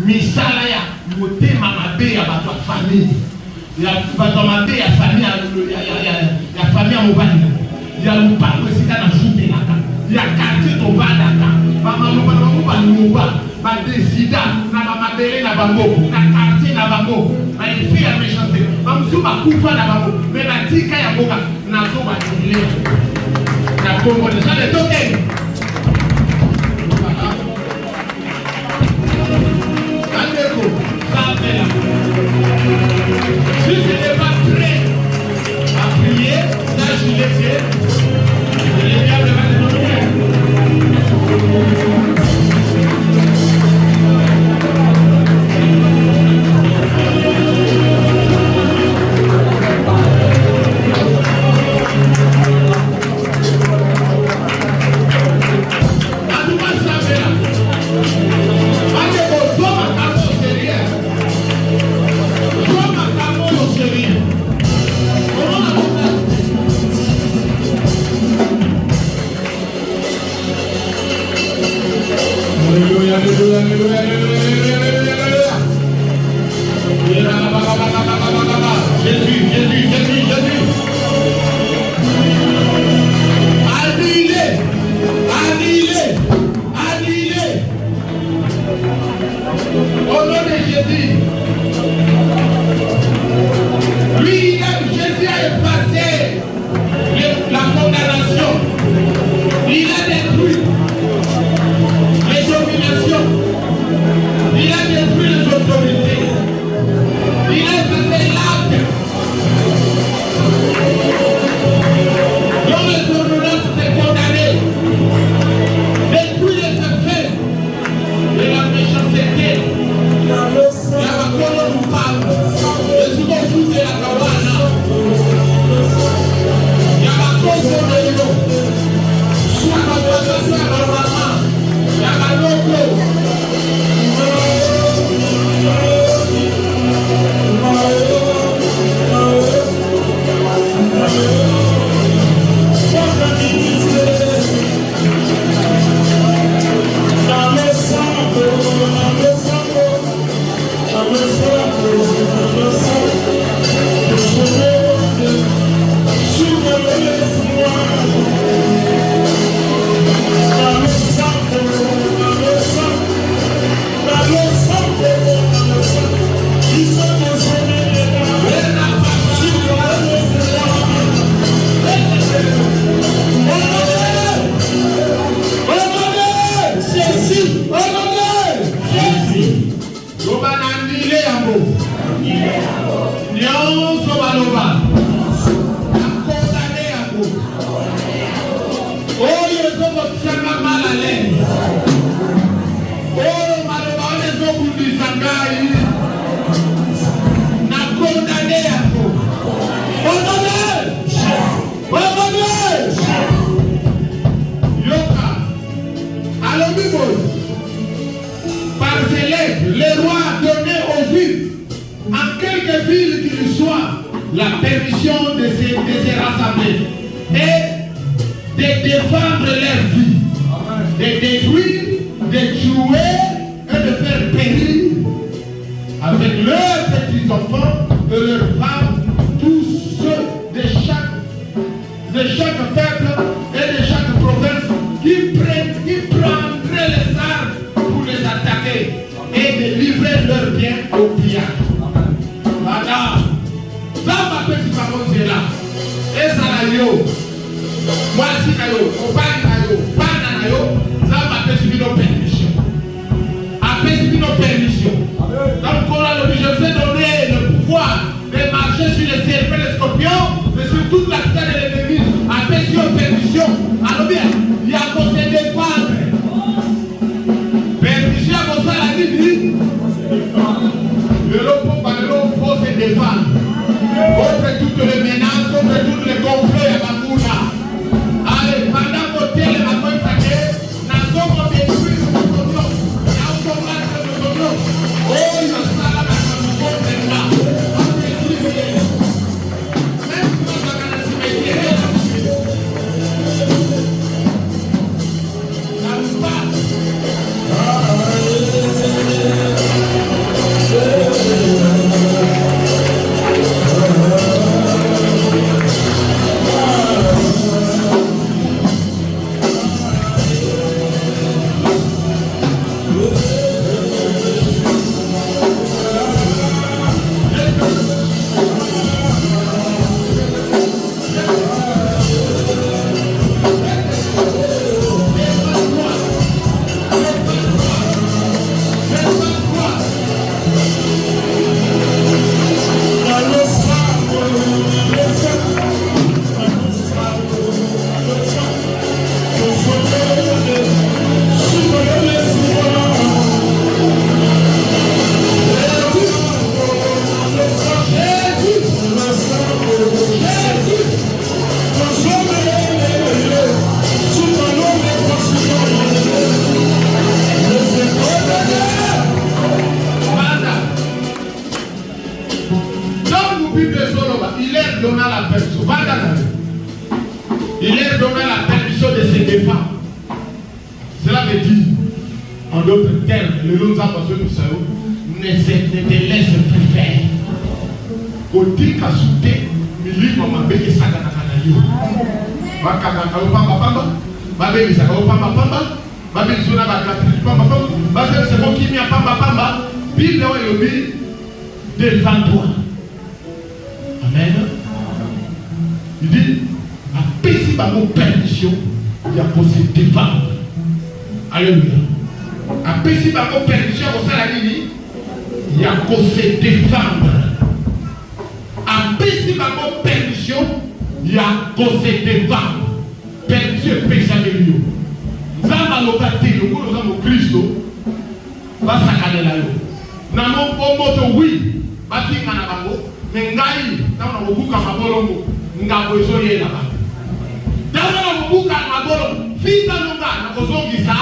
Misala ya motema mabe ya bato famille. Ya bato mabe ya famille ya famille ya mobali. Ya lupango esika na fute naka. Ya quartier to badaka. Mama lupa ba décida na ba mabele na bango na quartier na bango ba effet ya méchanceté. Ba musuba kufa na bango mais na tika ya boka na zo ba tile. Na kombo de ça de token. Andeko, ça fait là. Si tu n'es pas prêt à prier, ça je l'ai fait. Le diable va te donner. ezokotisanga mal à l'aise. Oh, maloba wana ezobundisa ngai na condamné yango. Yoka alobi boye par ses lettres, le roi a donné aux Juifs en quelque ville qu'il soit la permission de se rassembler et de défendre leur vie, de détruire, de tuer et de faire périr avec leurs petits-enfants et leurs femmes, tous ceux de chaque peuple et de chaque province qui prendraient les armes pour les attaquer et de livrer leurs biens au pillage. Madame, ça m'a fait si par contre c'est là. Et ça là yo. Moi si na yo, on parle na yo, pas na yo, ça m'a fait si nos permission. Après si nos permission. Donc on a l'obligé de donner le pouvoir de marcher sur les serpents et les scorpions, mais sur toute la terre de l'ennemi. Après si nos permission. Alors bien, il y a qu'on se défendre. Permission à ça la dit. Le faut se défendre contre toutes les menaces, contre toutes les complots et Bakuna. Allez, pendant que tel est ma bonne paquet, nous sommes détruits de nos opinions. Nous sommes combattre de nos opinions. Oh, il y a ça là, mais ça nous compte là. On est libérés. Même si on a un cimetière, ça nous passe. Il leur donna la permission de se défendre. Cela veut dire, en d'autres termes, le long de sa passion du Seigneur, ne te laisse plus faire. Koti kasute, milima mabeke sagana kanayo. Bakaka pamba pamba, babeli sagana pamba, babeli zona bakatri pamba pamba, babeli c'est bon qui m'y a pamba pamba, Bible ouais le Bible devant toi. Amen. Il dit, à pési par mon permission, il y a possible de défendre. Alléluia. À pési par mon permission, il y a possible de défendre. À pési par mon permission, il y a possible de défendre. Permission péché de lui. Zama lokati, le coup de Christo, va s'accaler là. Namo moto oui, bati kanabango, mengai, dans le bouc à ma bolongo, ngabo zoye là-bas. Dans le bouc à ma bolongo, fils d'Anonga, n'a pas besoin de ça.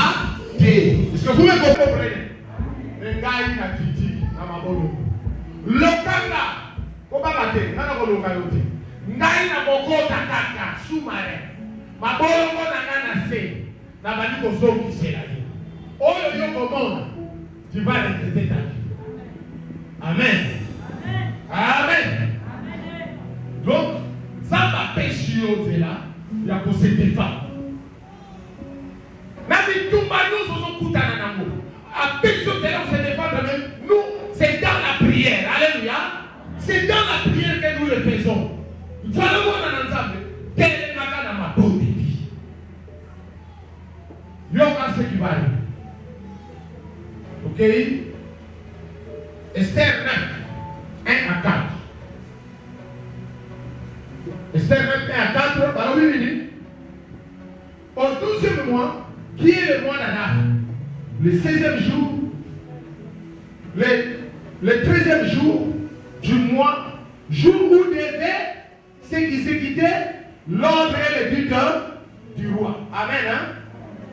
Est-ce que vous me comprenez? Mengai na titi, na ma bolongo. Lokanga, comment va-t-il? N'a pas bolonga yote. Ngai na boko takaka, soumare. Ma bolongo na nana se, na bani kozo qui c'est là. Oh yo comment? Tu vas regretter ta vie. Amen. Amen. Donc, ça va pêcher au là, il y a pour se défendre. Nous sommes tous à pêcher au là, on se défend même. Nous, c'est dans la prière. Alléluia. C'est dans la prière que nous le faisons. Nous allons voir ensemble. Quel est ma bonne vie? Il y aura ce qui va arriver. Ok? Esther 9, 1 à 4. Esther 9, 1 à 4, par où il dit? On au 12e mois, qui est le mois d'Adar, le 16e jour, le 13e jour du mois, jour où devait s'exécuter l'ordre et le but du roi. Amen. Hein?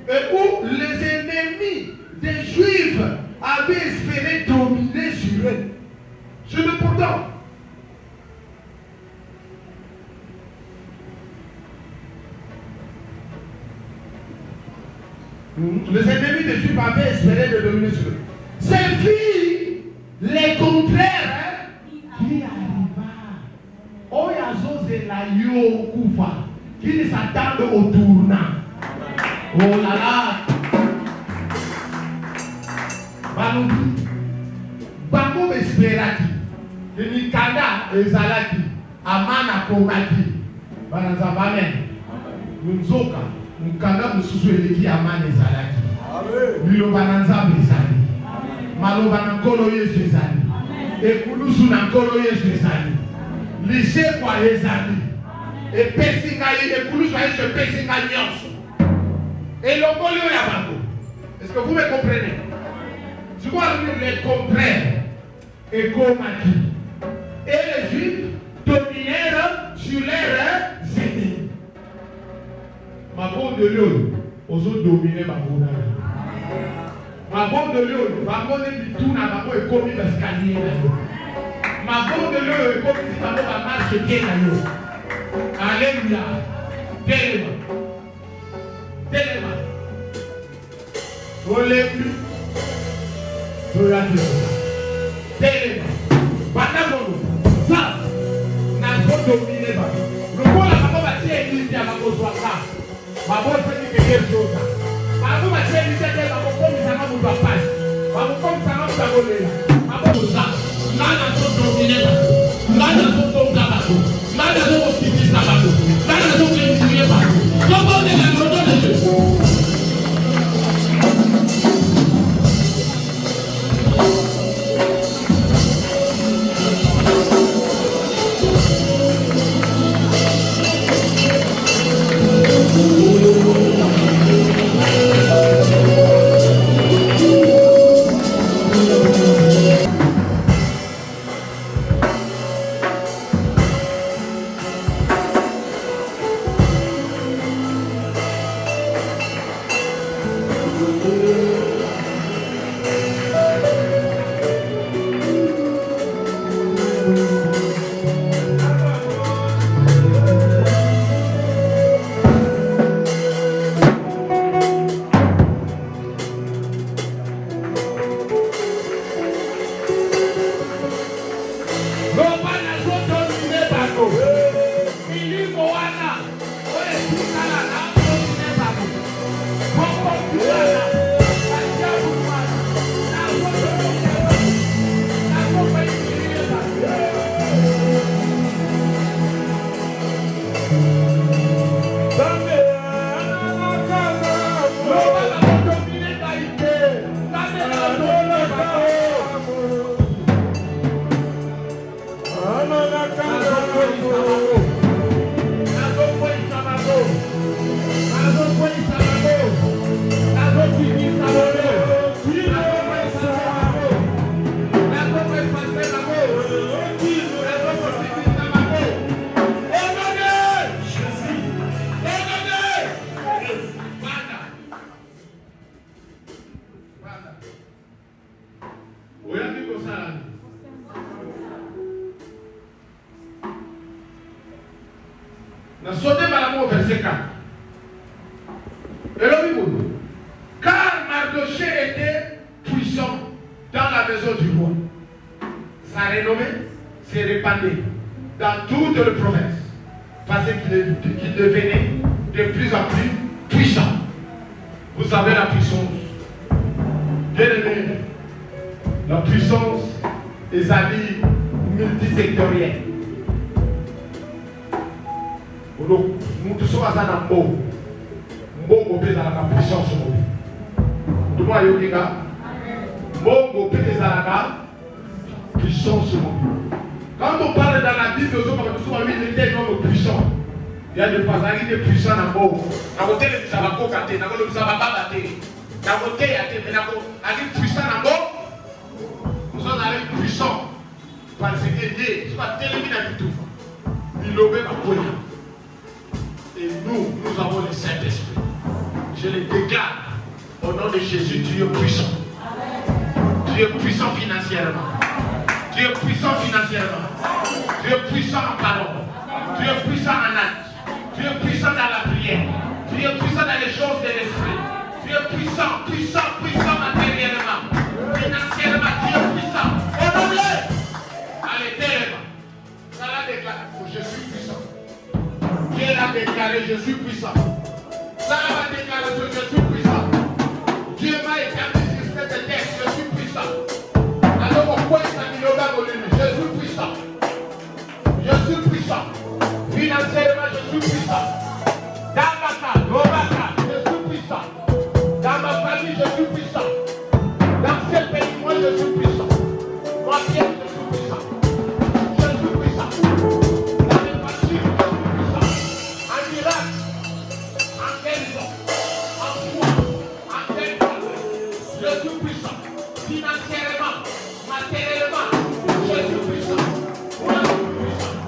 Et où les ennemis des Juifs avaient espéré dominer sur eux. Sur le pourtant. Les ennemis des Juifs avaient espéré de dominer sur eux. C'est filles, les contraires, qui arriva. Oyazo Zelayo Koufa, qui s'attendent au tournant. Oh là là. Balobi. Bango Esperaki. Nikanda Ezalaki. Amana Komaki. Banazabane. Nzoka. Mukanda mususu eleki amana ezalaki. Liloba na Nzambe ezali. Maloba na nkolo Yesu ezali. Ekulusu na nkolo Yesu ezali. Lisekwa ezali. Epesi ngai ekulusu Yesu epesi ngai nyonso. Elongoli oyo ya bango. Est-ce que vous me comprenez? Je vois le contraire. Ekomaki. Et les Juifs dominèrent sur leurs ennemis. Ma bonne de l'eau, aux autres dominés ma bonne. Ma bonne de l'eau, ma bonne de tout n'a pas été commis l'escalier. Ma bonne de l'eau est commis si ma bonne marche bien à l'eau. Alléluia. Téléma. Téléma. Olympique. Téléma. Batamono. Ça. N'a pas dominé. Le roi la maman va tirer une idée à ma bonne. Ma bonne fait quelque chose. Ma bonne va tirer une idée à ma bonne. Ça va vous passer. Ma bonne ça va vous abonner. Ma bonne ça. Nana sont dominés. Nana sont dominés. Nana sont optimistes. Nana sont crédibles. Comment on est là? Car Mardoché était puissant dans la maison du roi. Sa renommée s'est répandue dans toute la province, parce qu'il devenait de plus en plus puissant. Vous savez la puissance. Bien aimé, la puissance est amis multisectorielle. Nous tous sommes à un mot. Mbongo pe ezalaka puissance mobi. Tout le monde yoki nga. Mbongo pe ezalaka puissance mobi. Quand on parle dans la Bible, il était un homme puissant. Il y a des fois, ça arrive puissant dans le monde. Dans le côté, ça va cocater, dans le côté, ça va babattre. Dans le côté, il y a des puissants dans le monde. Nous sommes allés puissants. Parce que Dieu, c'est pas terminé du tout. Il l'obéit à quoi. Et nous avons le Saint-Esprit. Je le déclare au nom de Jésus, tu es puissant. Tu es puissant financièrement. Tu es puissant financièrement. Tu es puissant en parole. Tu es puissant en acte. Tu es puissant dans la prière. Tu es puissant dans les choses de l'esprit. Tu es puissant matériellement. Financièrement, tu es puissant. Honoré. Allez, tellement. Ça l'a déclaré. Je suis puissant. Dieu l'a déclaré, je suis puissant. Ça l'a déclaré, je suis puissant. Dieu m'a établi sur cette terre, je suis puissant. Alors, pourquoi il s'est mis le bas au limite? Je suis puissant. Je suis puissant. Financièrement, je suis puissant. Dans ma casa, je suis puissant. Dans ma famille, je suis puissant. Dans ce pays, moi, je suis puissant. Moi, Pierre, je suis puissant. Je suis puissant. Dans les voitures, je suis puissant. En miracle, en guérison, en foi, en territoire, je suis puissant. Financièrement, matériellement, je suis puissant. Moi, je suis puissant.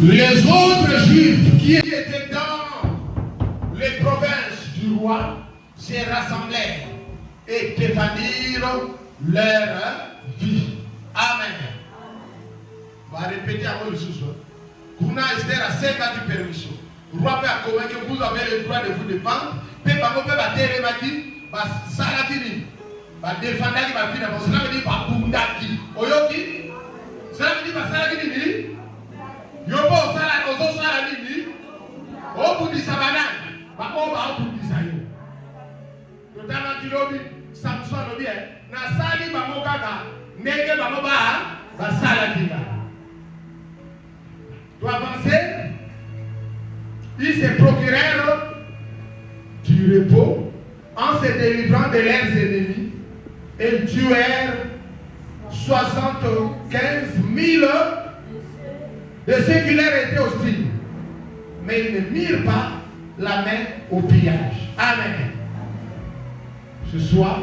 Les autres Juifs qui étaient dans les provinces du roi se rassemblèrent et défendirent leur vie. Amen. On va répéter avant le soir. Kuna Esther a 5 ans de permission. Le roi peut accommoder que vous avez le droit de vous défendre. Peut battre les maquis, Salatini, défendre ma fille. Cela veut dire pas Bundaki. Oyoki. Cela veut dire pas Salatini. Yobo sala ozo sala nini obudisa banani bakoba obudisa yo totana kilobi Samson lobi na sali bamoka doit avancer. Ils se procurèrent du repos en se délivrant de leurs ennemis et tuèrent 75 000 de ceux qui leur étaient hostiles. Mais ils ne mirent pas la main au pillage. Amen. Ce soir,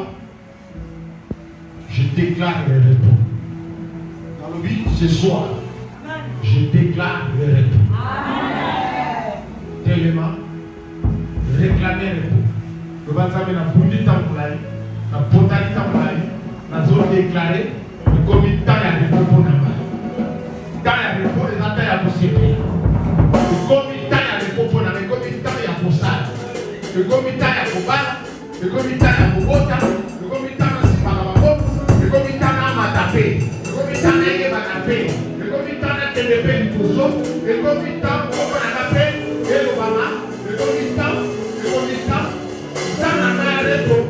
je déclare le repos. Dans le vide, ce soir, je déclare le repos. Amen. Tellement, réclamer le repos. Le bâtiment n'a pas de temps pour l'aller, n'a pas de temps pour l'aller, n'a pas déclaré, le comité a des repos dans la dans le repos, les attaques à possible. Le comité a des repos dans le comité a pour ça. Le comité a pour balle, le comité a pour bota, le comité a pour barababo, le comité a matapé, le comité a matapé, le comité a télépé du pousso, le comité a pour matapé, et le bama, le comité a, ça n'a pas de repos.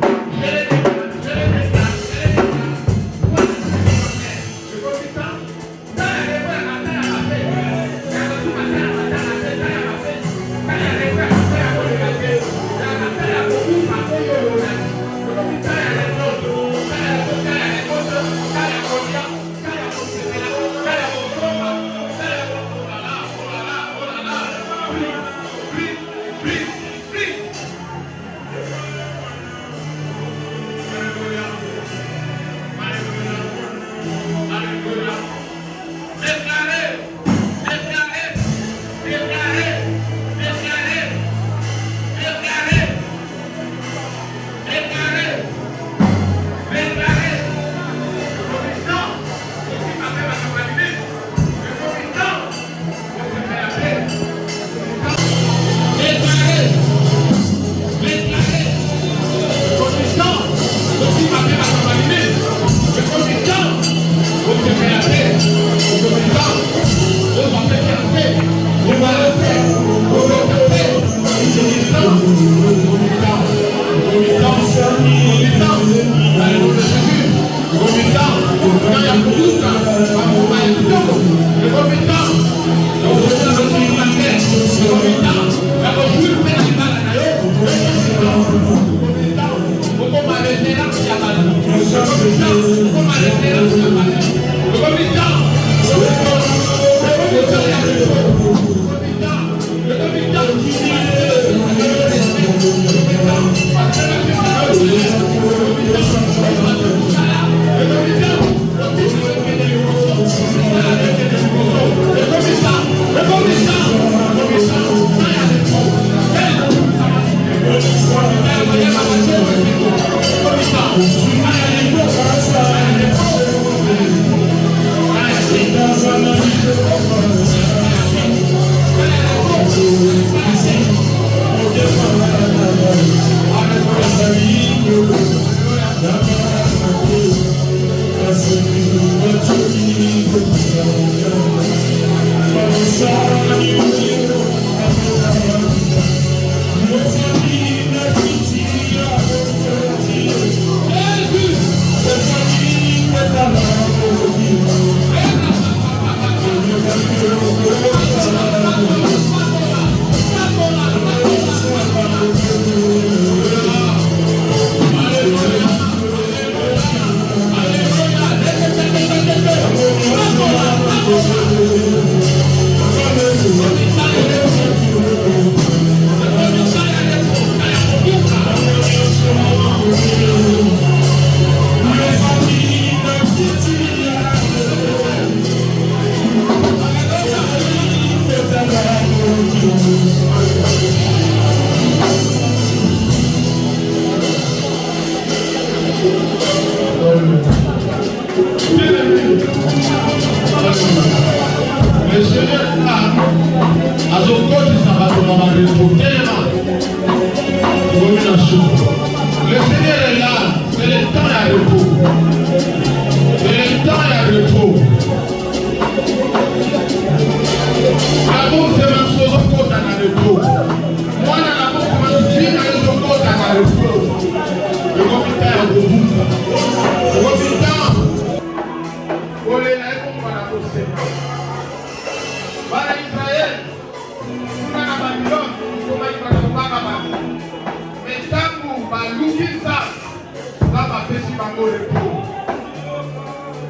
Le Seigneur a azokoti sabato mama repotelema domination. Le Seigneur est là, c'est le temps à repos. C'est le temps à repos. D'abord c'est ma chose au côté à repos. Moi d'abord c'est ma fille à repos à repos. Le comité à repos. Le comité Bana Israël, kuna na Babylone, koma ibana kubaka bana. Metangu balukisa, baba pesi bango repo.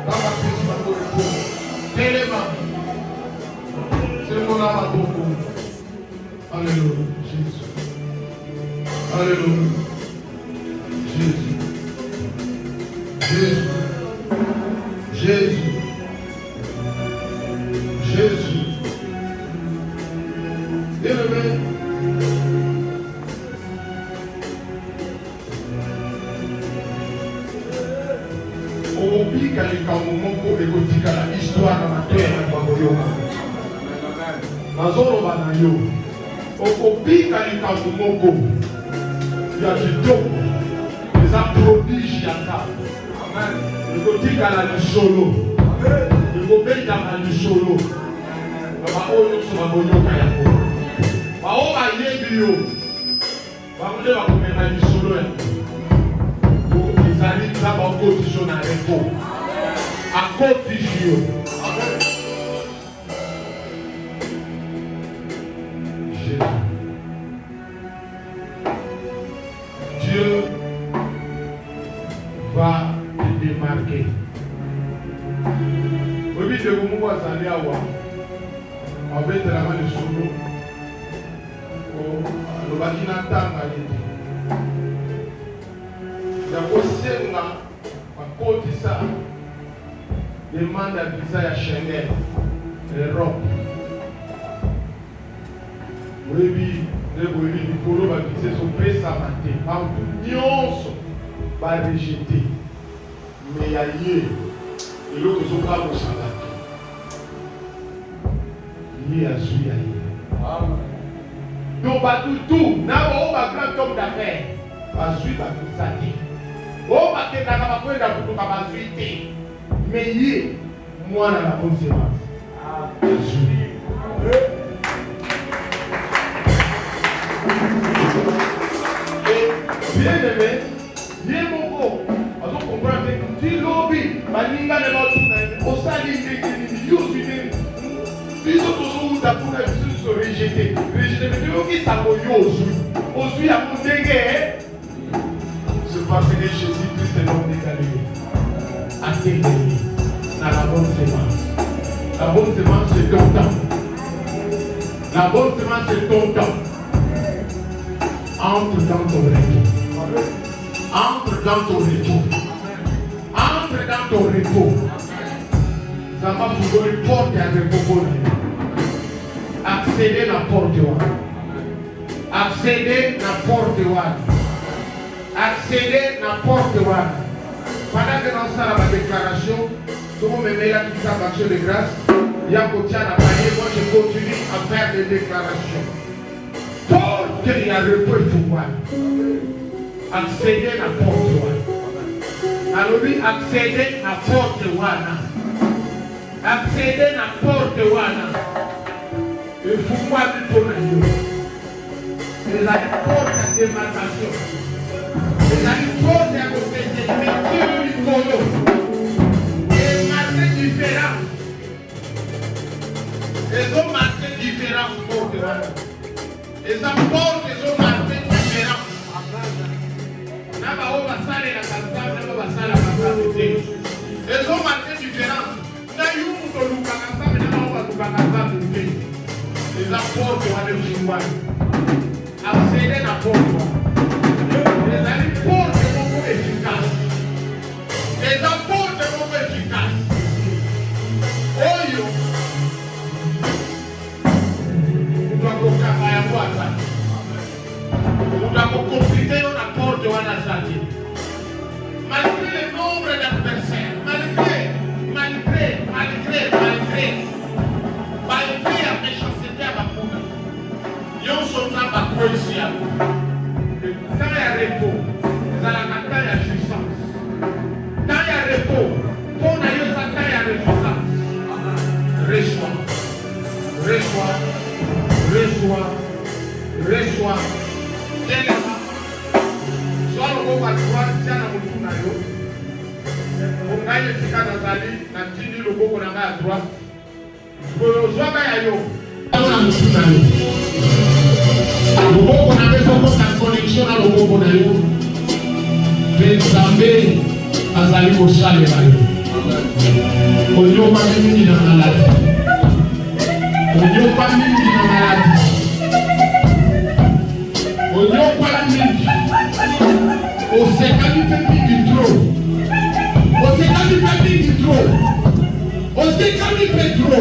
Baba pesi bango repo. Telema. C'est mon âme à beaucoup. Alléluia, Jésus. Alléluia, Jésus. Jésus. Jésus. Jésus. Bien-aimé. Obika likambo moko ekotika na histoire na mateya na bakoyoka. Nazoloba na yo. Okobika likambo moko ya kitoko. Eza prodige ya Nzambe. Ekotika na lisolo. Ekobeta na lisolo. Baba oyo nyonso bakoyoka yango. Bao bayebi yo. Bango nde bakomema lisolo yango. Ezali Nzambe akotisi yo na repo. Akotisi yo. Dieu va te démarquer. Oui, de vous moi aller à voir. Avec la main de solo. Le vagina tanga yete. Ya kosenga bakotisa demande ya visa ya Schengen Europe. Oyebi neboyebi likolo bavise sopesama te bantu nyonso barejete me ya ye eloko ezokabosana te ye azwi ya ye. Donc batutu na bao bagrand homme d'affaires bazwi bavisa te oyo bakendaka bakwenda kutuka bazwi te me ye mwana na bonne semence azwi. Bien-aimé, ye moko azo comprendre ti lobi baninga na batuna osali ndenge yusu ndenge biso tozouta kuna biso rejeté mais yoki sango yosu ozwi ya ndenge. C'est parce que Jésus-Christ est l'homme de Galilée a été dans la bonne semence. La bonne semence c'est ton temps. La bonne semence c'est ton temps. Entre dans ton retour. Entre dans ton retour. Entre dans ton repos. Ça va pouvoir porter à repos. Accéder à la porte. Accéder à la porte. Accéder à la porte. Pendant que nous avons la déclaration, tout le monde me met là toute sa action de grâce. Il y a un côté à la panier. Moi je continue à faire des déclarations. Porte et à repos pour moi. Accéder à la porte. Alors lui, accéder à la porte. Accéder à la porte. Il faut voir le tour de Dieu. Il a une porte à démarcation. Il a une porte à côté de Dieu. Et marqué différent. Ils ont marqué différents portes. Les apports, ils ont marqué différents. Ils ont marqué différents. Les apports de la Jéhovah. Accéder à la porte. Les apports de beaucoup efficaces. Les apports de beaucoup efficaces. Oh yo. Nous devons faire un voie. Nous devons compliquer la porte de la Zati. Malgré le nombre d'adversaires, malgré la méchanceté à ma poule, nous sommes en ici. Quand il y a repos, vous allez quand il y a jouissance. Quand il y a repos, quand il y a jouissance. Reçois. Soit le mot va droit, tiens la moutou na yo. On gagne le tika nazali, na tini le mot qu'on a à droite. Pour kozwaka ya yo na motu na yo loboko na yo ezokota connexion na loboko na yo mpe nzambe azali kosalela yo onyokami mingi na maladi onyokwa mingi na maladi onyokwa mingi osekami mpe mingi tro osekami mpe mingi tro osekami mpe tro.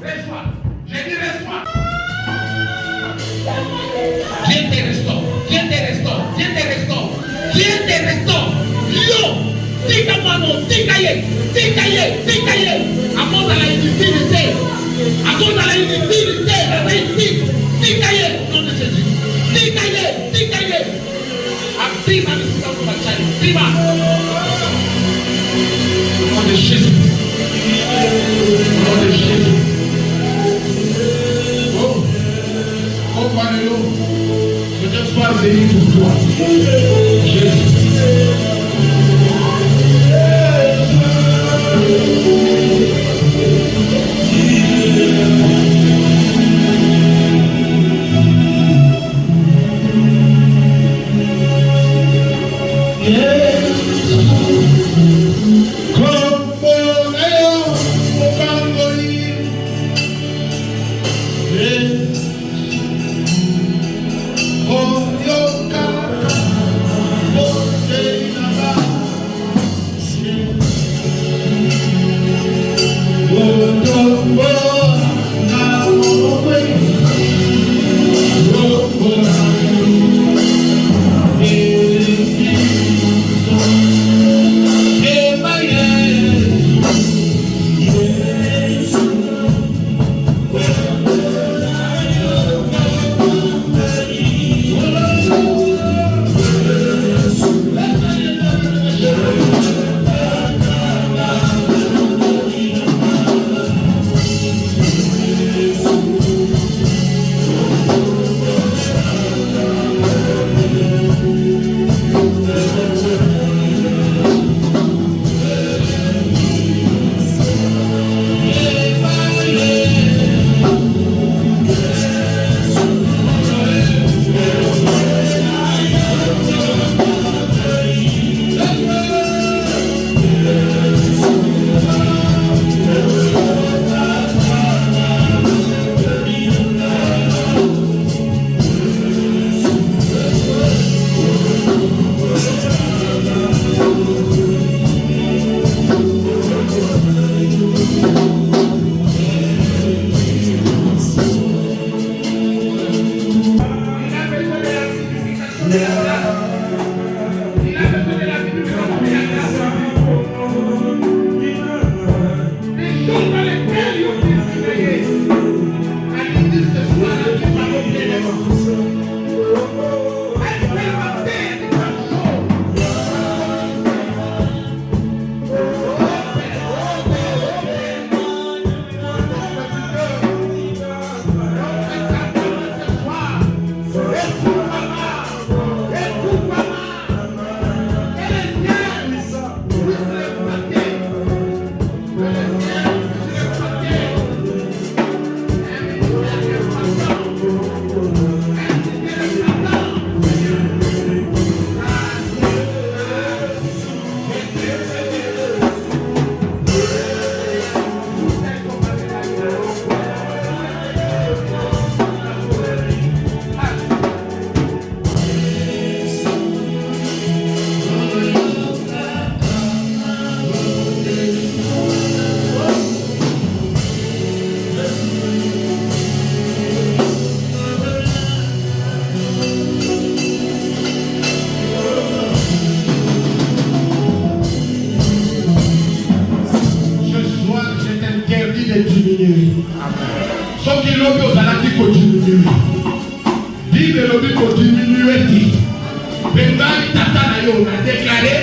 Reçois. J'ai dit reçois. À cause de la inutilité. À cause de la inutilité, la réussite. Tikaye, au nom de Jésus. Tikaye. Active avec ce qu'on va faire. Prima. Au nom de Jésus. Au nom de Jésus. Oh, Mario. Je te sois béni pour toi. Jésus.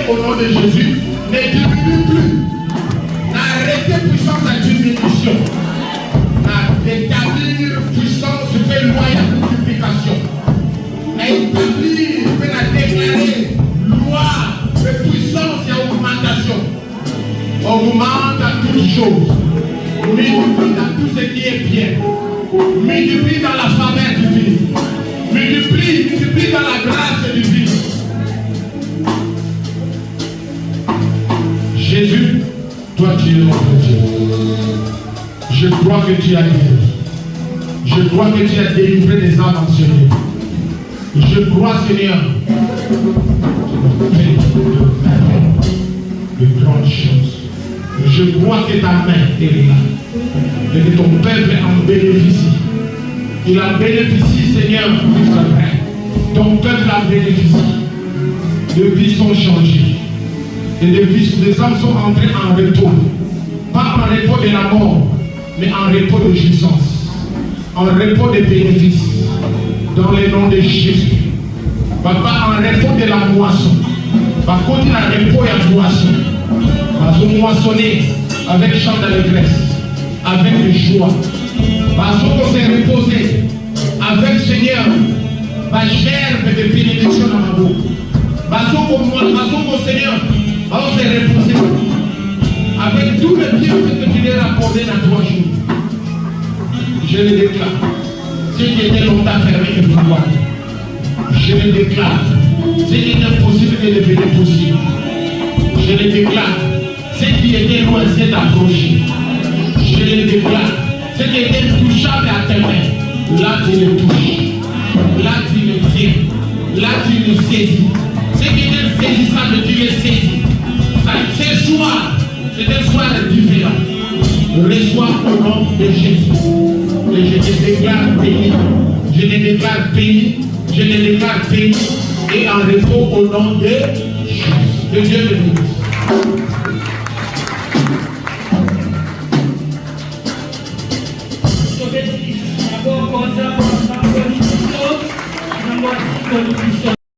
Au nom de Jésus, ne diminue plus. N'arrêtez puissance à diminution. Établir puissance, je fais loi et multiplication. Établir, je vais la déclarer loi de puissance et augmentation. Augmente à toutes choses. Multiplie dans tout ce qui est bien. Multiplie dans la faveur divine. Multiplie dans la grâce divine. Jésus, toi tu es notre Dieu. Je crois que tu as guéri. Je crois que tu as délivré des âmes enseignées. Je crois, Seigneur, de grandes choses. Je crois que ta main est là. Et que ton peuple en bénéficie. Il en bénéficie, Seigneur, Ton peuple en bénéficie. De vies sont changées. et des vies, des âmes sont entrées en repos. Pas en repos de la mort, mais en repos de jouissance, en repos de bénéfices, dans le nom de Jésus. Papa, en repos de la moisson. Par contre, il a repos et la moisson. Parce qu'on moissonner avec chant d'allégresse, avec joie. Parce qu'on s'est reposé avec Seigneur, ma gerbe de bénédiction dans ma bouche. Parce qu'on Seigneur, on s'est reposé avec tout le bien que tu l'as accordé dans 3 jours. Je le déclare. Si tu étais longtemps fermé et pouvoir, je le déclare. Ce qui est impossible est devenu possible. Je le déclare. Ce qui était loin s'est approché. Je le déclare. Ce qui était touchable à tes mains, là tu le touches. Là tu le tiens. Là tu le saisis. Ce qui était saisissable, tu le saisis. Ce soir, c'est un soir différent. Reçois au nom de Jésus. Et je te déclare béni. Je te déclare béni. Je te déclare béni. Et en repos au nom de Jésus. Que Dieu te bénisse.